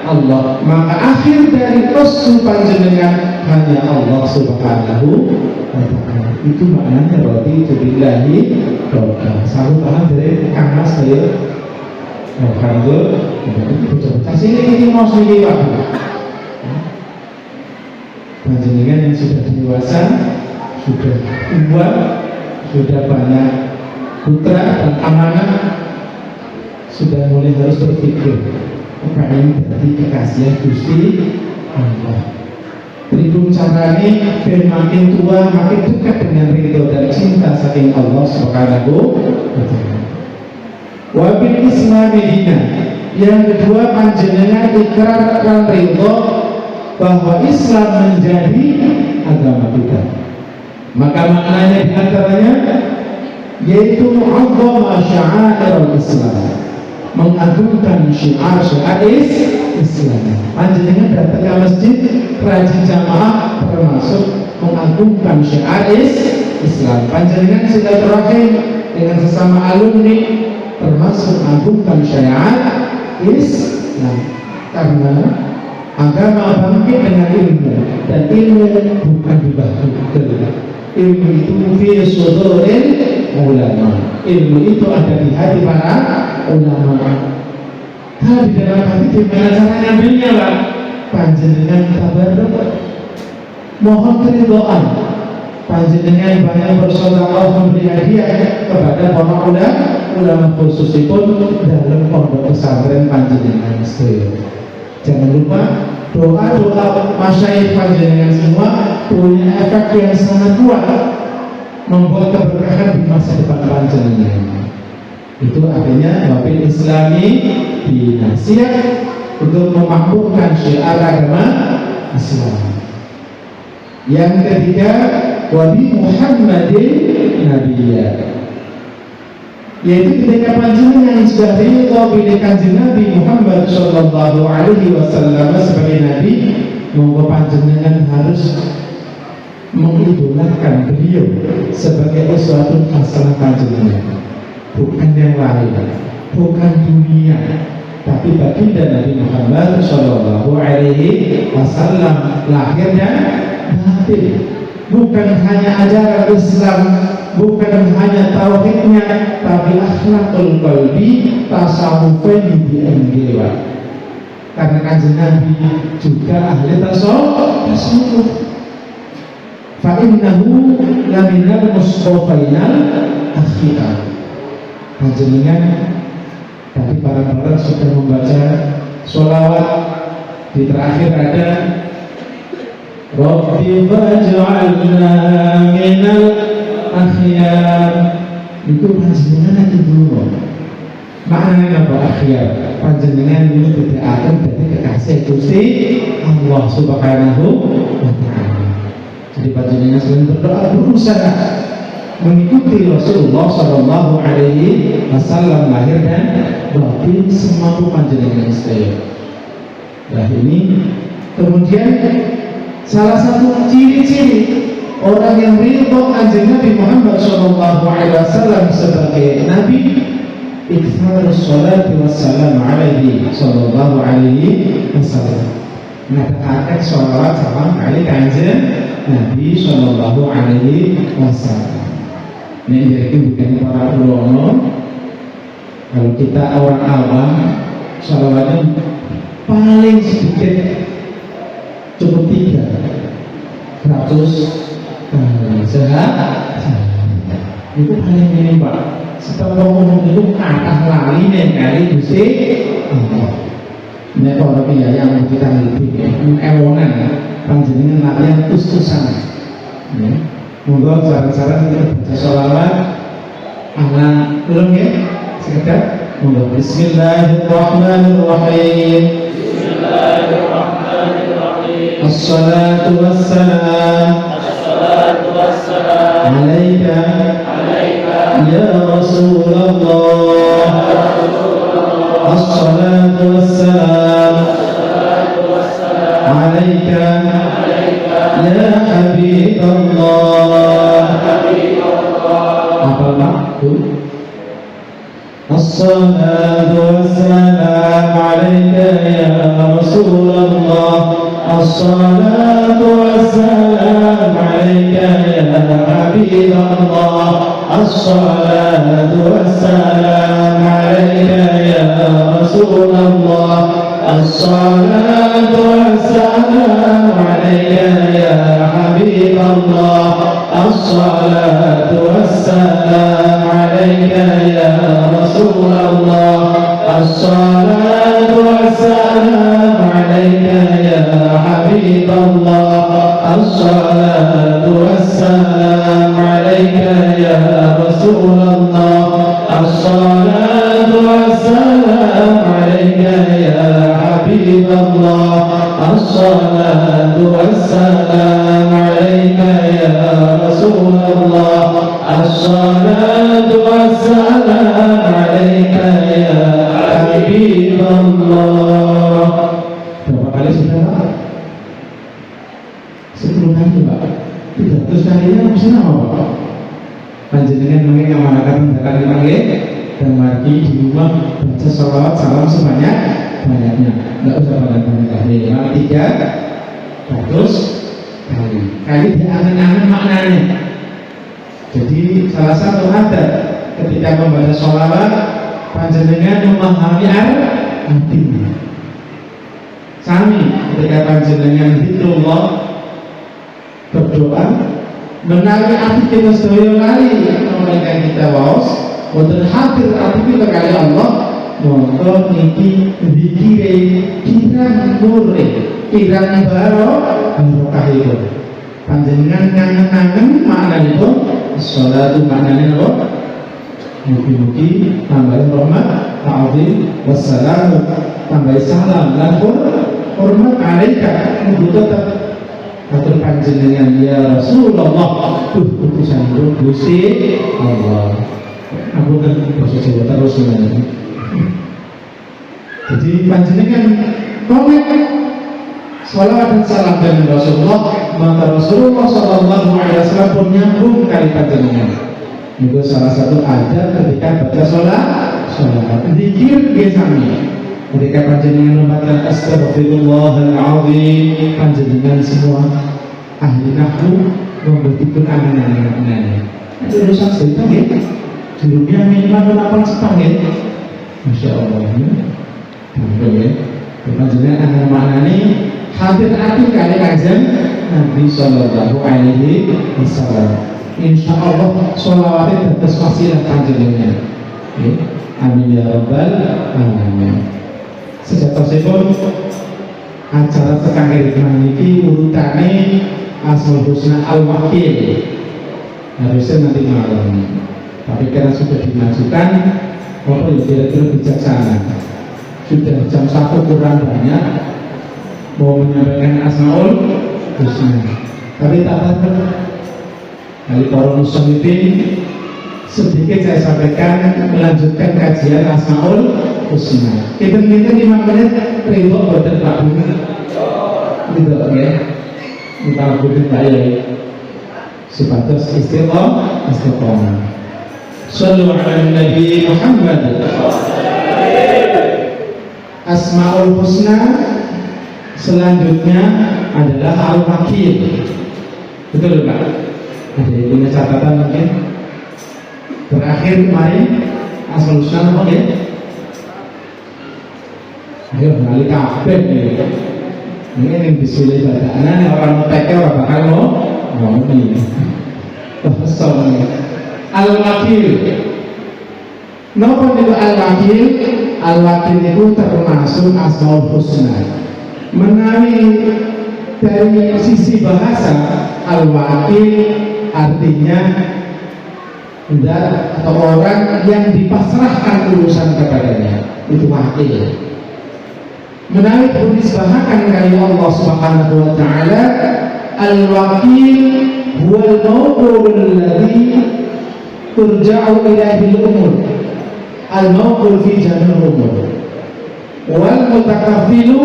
Allah. Maka akhir dari rasul panjenengan hanya Allah Subhanahu wa ta'ala. Itu maknanya raditu billahi rabba. Selalu paham dari Kang Mas saya. Alhamdulillah. Kasih ini mau sendiri Pak. Panjenengan yang sudah dewasa, sudah tua, sudah banyak putra dan amanah, sudah mulai harus berpikir pengen berarti kekasih Gusti Allah. Tribun carane ben makin tua makin dekat dengan ridho dan cinta saking Allah Subhanahu wa ta'ala. Wa bil islami dina. Yang kedua, panjenengan ikrar dan ridho bahwa Islam menjadi agama kita. Maka maknanya diantaranya yaitu mu'azzama sya'airul Islam, mengagungkan syiar-syiar Islam. Panjenengan datang ke masjid rajin jamaah termasuk mengagungkan syiar Islam. Panjenengan silaturahim dengan sesama alumni termasuk mengagungkan syiar Islam. Karena agama bangkit dengan ilmu, dan ilmu bukan dibagi. Ilmu itu fi suduril ulama. Ilmu itu ada di hati para ulama. Kalau di dalam hati gimana cara ngambilnya, Pak? Panjenengan tabarruk, mohon keridhaan. Panjenengan banyak bersedekah, memberi hadiah kepada para ulama khususipun dalam pondok pesantren panjenengan sedaya. Jangan lupa doa-doa masyayikh panjenengan semua punya efek yang sangat kuat, membuat keberkahan di masa depan panjenengan. Itu artinya wabil Islami dinasihat untuk memakmurkan syiar agama Islam. Yang ketiga, wabi Muhammadin Nabiya, yaitu ketika panjenengan sudah ridha pilih kanjeng Nabi Muhammad sallallahu alaihi wasallam sebagai nabi, monggo panjenengan harus mengidolakan beliau sebagai uswatun hasanah panjenengan. Bukan yang lain, bukan dunia, tapi baginda Nabi Muhammad sallallahu alaihi wasallam lahir dan batin. Bukan hanya ajaran Islam, bukan hanya tauhidnya, tapi akhlakul qalbi, tasawufnya dienggewa. Karena kanjeng Nabi juga ahli tasawuf. Fa innahu laminal mustafainal akhirah. Panjenengan tadi para sudah membaca sholawat. Di terakhir ada Rabbi faj'alna minal akhyar. Itu panjenengan lagi dulu. Maknanya apa akhyar? Panjenengan itu tidak akan dari kekasih Gusti Allah Subhanahu wa ta'ala. Jadi panjenengan selalu berdoa, berusaha mengikuti Rasulullah sallallahu alaihi wasallam lahir dan batin semampu panjenengan sedaya. Nah ini kemudian salah satu ciri-ciri orang yang ridho kanjeng Nabi Muhammad sallallahu alaihi wasallam sebagai nabi, iktsarus sholati wassalamu alaihi sallallahu alaihi wasallam. Mengatakan sholawat salam alaihi kanjeng Nabi sallallahu alaihi wasallam. Ini jadi bukan para ulama. Kalau kita orang awam, sholawatnya paling sedikit cukup 300 itu paling minim, Pak. Setelah ngomong itu kata lali nih kali Gusti Allah. Ini para kiai yang kita lebih ewonan panjenengan latihan khususan. Monggo saran-saran kita baca sholawat ala belum ya? Sekedar monggo Bismillahirrahmanirrahim. Bismillahirrahmanirrahim. Assalatu wassalam alaika ya Rasulullah. Assalatu wassalam alaika ya Habiballah. Apa maksud? Assalatu wassalam alaika ya Rasulullah. Assalatu wassalam alaika ya Habiballah. Assalatu wassalam alaika ya Rasulullah. Assalatu wassalam alaika ya Habiballah. Assalatu wassalam alaika ya Rasulullah. Assalatu wassalam alaika ya Habiballah. Assalatu wassalam alaika ya Rasulullah. Assalatu wassalam alaika ya Habiballah. Assalatu wassalam alaika ya Rasulullah. Assalatu Pak. 300 kalinya maksudnya apa? Panjenengan mungkin yang mana kata kali panggil dan mari di rumah baca sholawat salam sebanyak banyaknya. Enggak usah banyak kali. Yang 300 kali. Kali diangen-angen maknanya. Jadi salah satu adat ketika membaca sholawat panjenengan memahami artinya. Sami ketika panjenengan zikrullah berdoa menawi arti kita sedaya kali mereka kita waos wonten hadir arti kita kali Allah monggo niki zikire kirang nure kirang barokah itu panjenengan ngangen-ngangen maknanipun sholatu maknanya apa? Mugi-mugi tambahin rahmat ta'zim wassalamu tambahin salam dan hormat alaika mugi tetap atur panjenengan ya Rasulullah utusan Gusti Allah. Aku kan bahasa Jawa terus ini. Jadi panjenengan komen salawat dan salam dari Rasulullah, maka Rasulullah Sallallahu Alaihi Wasallam pun nyambung kali panjenengan. Itu salah satu adat ketika baca sholat. Zikir gesami. Ketika panjenengan membaca Astaghfirullahaladzim, panjenengan semua ahli nahwu membutuhkan angan-angan. Itu urusan cerita ya. Jurumnya minimal 8 sepang ya. Masya Allah ya. Panjenengan angan maknani hadir arti kali kajian Nabi Sallallahu Alaihi Wasallam. Insya Allah sholawatnya tetes wasilah panjenengan. Amin ya rabbal alamin. Sejatosipun acara sekangkir ini urutane Asmaul Husna Al-Wakil harusnya nanti malam, tapi karena sudah dimajukan apa ya kira-kira bijaksana sudah jam 1 kurang banyak mau menyampaikan Asmaul Husna, tapi tak apa dari para muslimin sedikit saya sampaikan melanjutkan kajian Asmaul Husna. Kita 5 menit ridho boten Pak Bu. Gitu ya. Kita lakukan baik. Sebatas istiqomah. Shallu ala Nabi Muhammad. Asmaul Husna selanjutnya adalah Al-Wakil. Betul Pak? Ada yang punya catatan mungkin? Terakhir kemarin Asmaul Husna apa ya? Ayo balik kabeh nih. Ini yang disulit bacaan orang TK orang bakal mau nih. Al-Wakil. Napa niku Al-Wakil? Al-Wakil itu termasuk Asmaul Husna. Menawi dari sisi bahasa Al-Wakil artinya atau orang yang dipasrahkan urusan kepadanya, itu wakil. Menawi dinisbahkan kali Allah Subhanahu wa taala, al-wakil huwal mawqul alladhi turja'u ilaihi al-umur. Al-mawqul fi jami'il umur. Wal mutakaffilu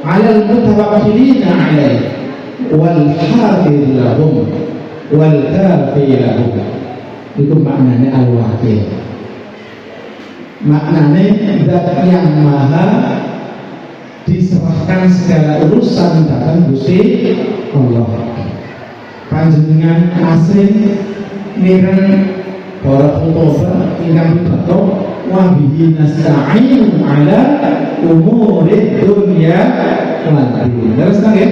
'ala al-mutawakkilina 'alaihi wal hafidh lahum wal kafi lahum. Itu maknanya al-wakil. Maknanya zat yang maha diserahkan segala urusan datang Gusti Allah. Panjenengan asring mireng para khutbah ingkang pidato wa bihi nasta'inu ala umurid dunya wal akhirah. Terus nggih.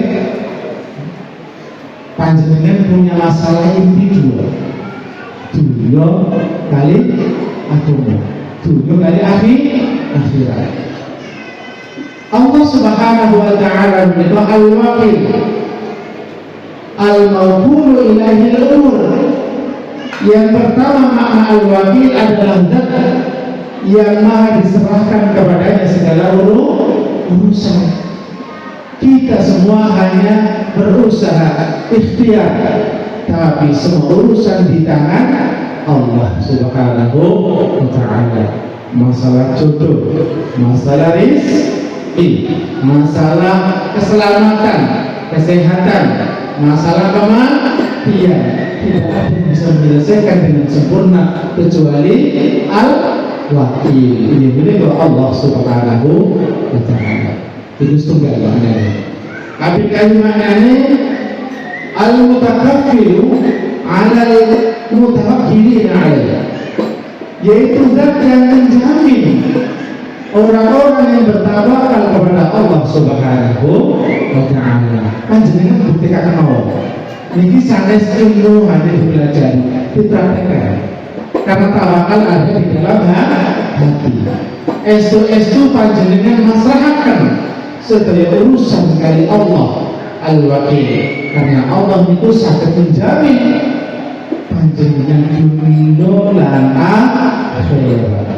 Panjenengan punya masalah inti dua. Dunia kali agama, dunia kali akhirat. Allah Subhanahu wa taala berkata al-wakil al-mawqulu ilaihi al-umur. Yang pertama makna al-wakil adalah zat yang maha diserahkan kepadanya segala urusan. Kita semua hanya berusaha ikhtiar, tapi semua urusan di tangan Allah Subhanahu wa taala. Masalah jodoh, masalah rizki, masalah keselamatan, kesehatan, masalah kematian. Tidak ada yang bisa menyelesaikan dengan sempurna kecuali Al-Wakil. Ini milik Allah Subhanahu wa Ta'ala. Itu tunggal maknanya. Tapi kali maknanya Al-Mutakaffiru alal mutawakkilina alaih, yaitu zat yang menjamin orang-orang yang bertawakal kepada Allah Subhanahu wa Ta'ala. Panjenengan buktikan mawon. Niki sanes ilmu hanya dipelajari, dipraktekkan. Karena tawakal ada di dalam hati. Estu panjenengan maslahatkan sedaya urusan kali Allah Al-Wakil. Karena Allah itu sangat menjamin panjenengan dunia lan akhirat.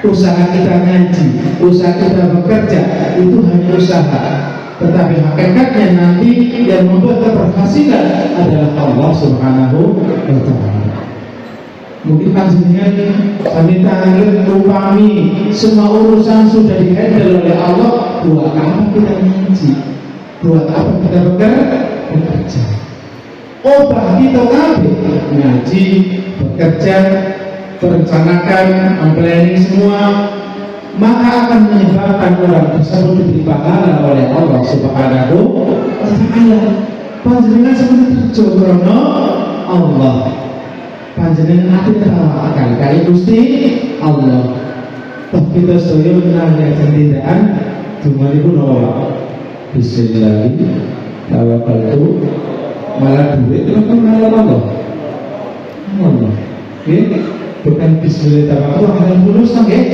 Usaha kita ngaji, usaha kita bekerja itu hanya usaha, tetapi hakikatnya nanti yang membuat keberhasilan adalah Allah Subhanahu wa Ta'ala. Mungkin panjenengan kami tangan upami semua urusan sudah dihandle oleh Allah, buat apa kita ngaji? Buat apa kita bekerja? Obah kita ngaji, bekerja, merencanakan, memplanning semua, maka akan menyebabkan orang tersebut diberi pahala oleh Allah Subhanahu wa Ta'ala. Panjenengan sebenarnya terjono Allah. Panjenengan hati tawakal kali Gusti Allah. Toh kita sedaya menanya tindakan dumalipun Allah. Bismillahirrahmanirrahim. Tawakkaltu, malah duit itu malah Allah. Allah. Oke. Bukan bismillahirrahmanirrahim ada fulus nggih.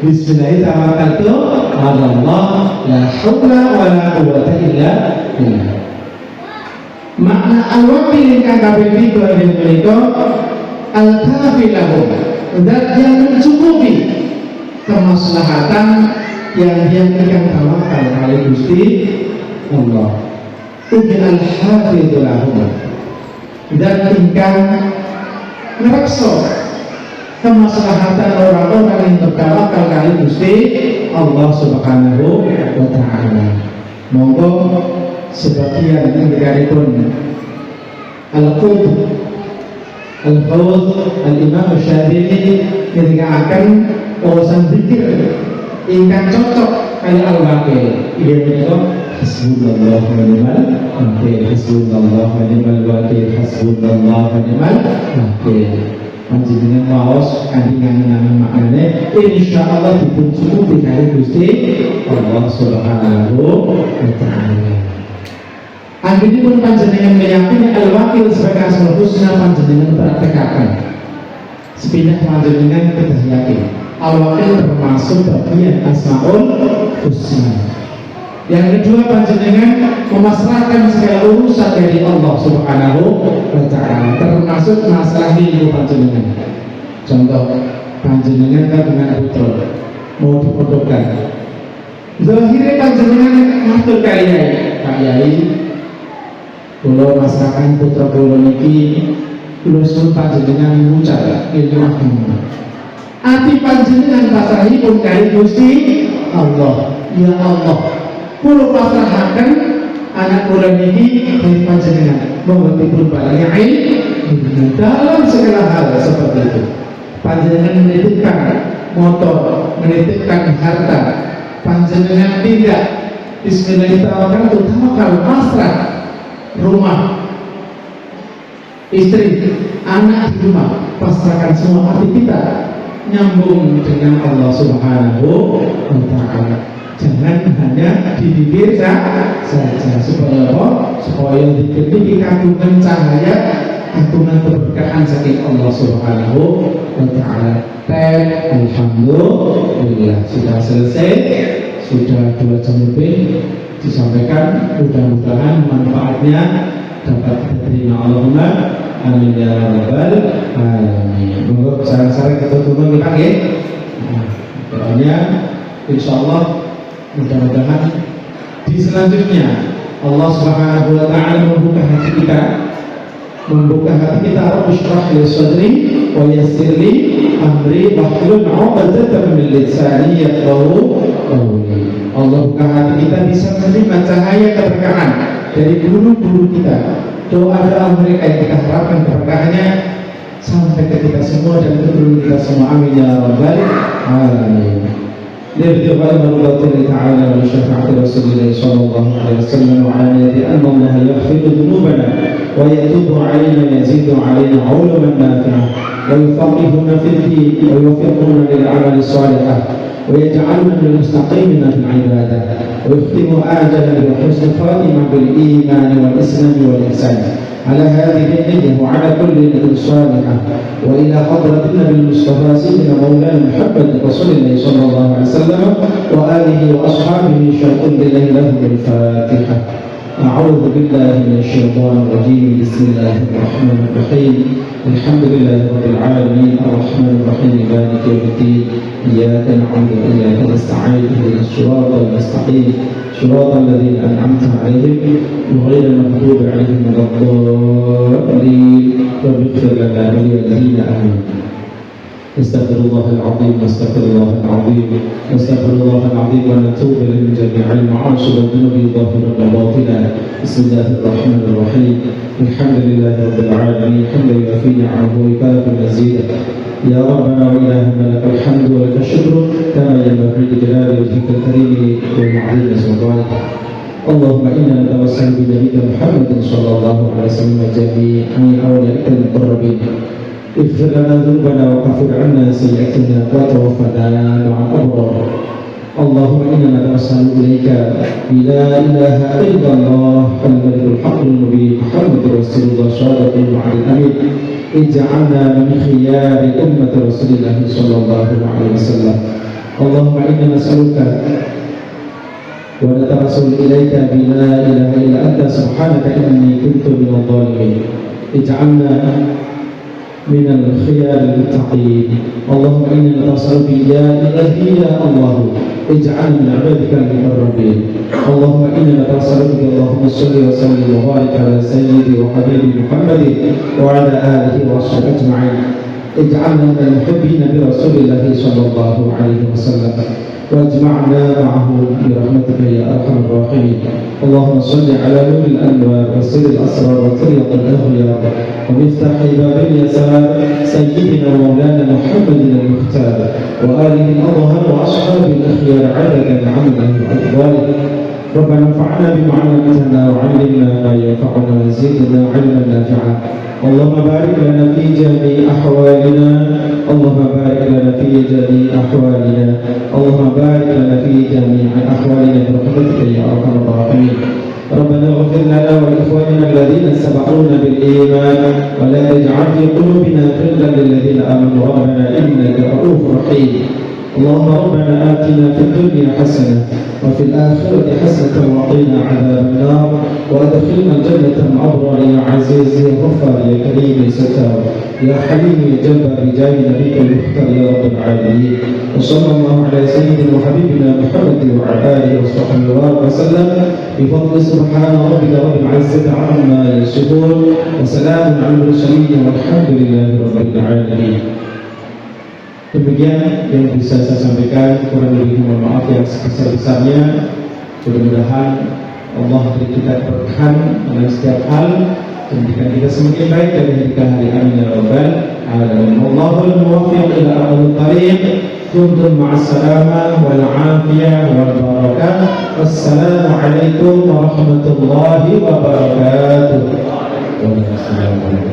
Bismillahirrahmanirrahim Allah la haula wala quwwata illa billah. Makna al-wakil ingkang kaping 3 inggih menika al-kafilahu, zat yang mencukupi kemaslahatan yang ingkang tawakal kali Gusti Allah. Ubi al-hafidhu lahum, zat ingkang ngrekso kemaslahatan orang-orang yang bertawakal kali Gusti Allah Subhanahu wa Ta'ala. Monggo sebagian ingkangipun Al-Qutb Al-Fawz Al-Imam Syadili ketika akan urusan zikir ingkang cocok kali Al-Wakil. Iya menika hasbunallah wa ni'mal wakil, hasbunallah wa ni'mal wakil, hasbunallah wa ni'mal wakil. Panjenengan maos kanthi ngangen maknane insyaallah dipun cukupi kali Gusti Allah Subhanahu wa Ta'ala. Anggini panjenengan meyakini Al-Wakil sebagai asmaul husna, panjenengan praktekaken. Sepindah panjenengan kita yakin Al-Wakil termasuk bagian asmaul husna. Yang kedua, panjenengan memasrahkan segala urusan dari Allah Subhanahu wa Ta'ala, termasuk masalah ilmu panjenengan. Contoh, panjenengan dengan putra mau dipondokkan, zahire panjenengan matur kali Pak Yai, kula masakan putra kula niki kula suwun panjenengan ngucap ilmu agama. Ati panjenengan pasrahipun kali Gusti Allah. Ya Allah, kula pasrahaken anak kula niki kali panjenengan, monggo dipun paringi ilmu dalam segala hal seperti itu. Panjenengan menitipkan motor, menitipkan harta, panjenengan tidak bismillahirrahmanirrahim tawakal pasrah rumah, istri, anak di rumah, pasrahkan semua hati kita nyambung dengan Allah Subhanahu wa Ta'ala. Jangan hanya di bibir saja, supaya apa? Supaya zikir ini kandungan cahaya, kandungan keberkahan saking Allah Subhanahu wa Ta'ala. Alhamdulillah sudah selesai, sudah 2 jam lebih disampaikan. Mudah-mudahan manfaatnya dapat diterima. Allahumma amin ya rabbal alamin. Monggo sareng-sareng kita turun kita nggih. Doanya insyaallah mudah-mudahan di selanjutnya Allah Subhanahu wa Ta'ala membuka hati kita, Rabbi shrah li sadri wa yassir li amri wahlul 'uqdatam min lisani yafqahu qawli. Allah buka hati kita bisa menerima cahaya keberkahan dari guru-guru kita, Doa-doa mereka yang kita harapkan keberkahannya sampai ke kita semua dan ke kita semua. Amin ya rabbal alamin. لابتغاء مرضات الله تعالى ولشفاعة رسول الله صلى الله عليه وسلم وعلى أن الله يغفر ذنوبنا ويتوب علينا ويزيد علينا علما نافعا ويفقهنا في الدين ويوفقنا للأعمال الصالحة ويجعلنا من المستقيمين في العبادة ويختم آجلا بحسن خاتمة بالإيمان والإسلام والإحسان على هذه النية وعلى كل نية صالحة وإلى حضرة النبي المصطفى سيدنا مولانا محمد رسول الله صلى الله عليه وسلم وآله وأصحابه شرط لله لهم الفاتحة. أعوذ بالله من الشيطان الرجيم. بسم الله الرحمن الرحيم. الحمد لله رب العالمين الرحمن الرحيم مالك يوم الدين إياك نعبد وإياك نستعين اهدنا الصراط المستقيم صراط الذين أنعمت عليهم غير المغضوب عليهم ولا الضالين رب اغفر لنا ولوالدينا آمين. استغفر الله العظيم واستغفر الله العظيم واستغفر الله العظيم ونتوب إليه من جميع المعاصي والذنوب ظاهرا وباطنا. بسم الله الرحمن الرحيم. الحمد لله رب العالمين حمدا يوافي نعمه ويكافئ مزيدا. يا ربنا وإلهنا لك الحمد ولك الشكر كما ينبغي لجلال وجهك الكريم ومعظم سلطانك. اللهم إنا نتوسل بنبيك محمد صلى الله عليه وسلم جميع أوليائك المقربين. اغفر لنا ذنوبنا وكفر عنا سيئاتنا وتوفنا مع الأبرار. اللهم إنا نتوسل إليك بلا إله إلا الله الملك الحق المبين محمد رسول الله صادق الوعد الأمين. اجعلنا من خيار أمة رسول الله صلى الله عليه وسلم. اللهم إنا نسألك ونتوسل إليك بلا إله إلا أنت سبحانك إني كنت من الظالمين. اجعلنا من الخيار المتقين. اللهم إنا نتوسل بك يا إلهي يا الله اجعلنا من عبادك المقربين. اللهم إنا نتوسل بك اللهم صل وسلم وبارك على سيدي وحبيبي محمد وعلى آله وصحبه أجمعين. اجعلنا من المحبين برسول الله صلى الله عليه وسلم واجمعنا معه برحمتك يا أرحم الراحمين. اللهم صل على نور الأنوار وسر الأسرار وطريق الأغيار ومفتاح باب اليسار سيدنا مولانا محمد المختار وآله الأطهار وأصحاب الأخيار عددا عمله وأقواله. ربنا انفعنا بما علمتنا وعلمنا ما ينفعنا وزدنا علما نافعا. اللهم بارك لنا في جميع أحوالنا. اللهم بارك لنا في جميع أحوالنا. اللهم بارك لنا في جميع أحوالنا برحمتك يا أرحم الراحمين. ربنا اغفر لنا ولإخواننا الذين سبقونا بالإيمان ولا تجعل في قلوبنا غلا للذين آمنوا ربنا إنك رؤوف رحيم. اللهم ربنا آتنا في الدنيا حسنة وفي الآخرة حسنة وقنا عذاب النار وأدخلنا الجنة مع الأبرار يا عزيز يا غفار يا كريم يا ستار يا حليم يا جبار بجاه نبيك المختار يا رب العالمين. وصلى الله على سيدنا وحبيبنا محمد وعلى آله وصحبه وسلم بفضل سبحان ربك رب العزة عما يصفون وسلام على المرسلين والحمد لله رب العالمين. Demikian yang bisa saya sampaikan, kurang lebih mohon maaf yang sebesar-besarnya. Mudah-mudahan Allah beri kita keberkahan dalam setiap hal, menjadikan kita semakin baik dari hari ke hari. Amin ya rabbal alamin. Wallahul muwaffiq ila aqwamit thariq. Kuntum ma'as salamah wal afiyah wal barakah. Wassalamu alaikum warahmatullahi wabarakatuh. Waalaikumsalam.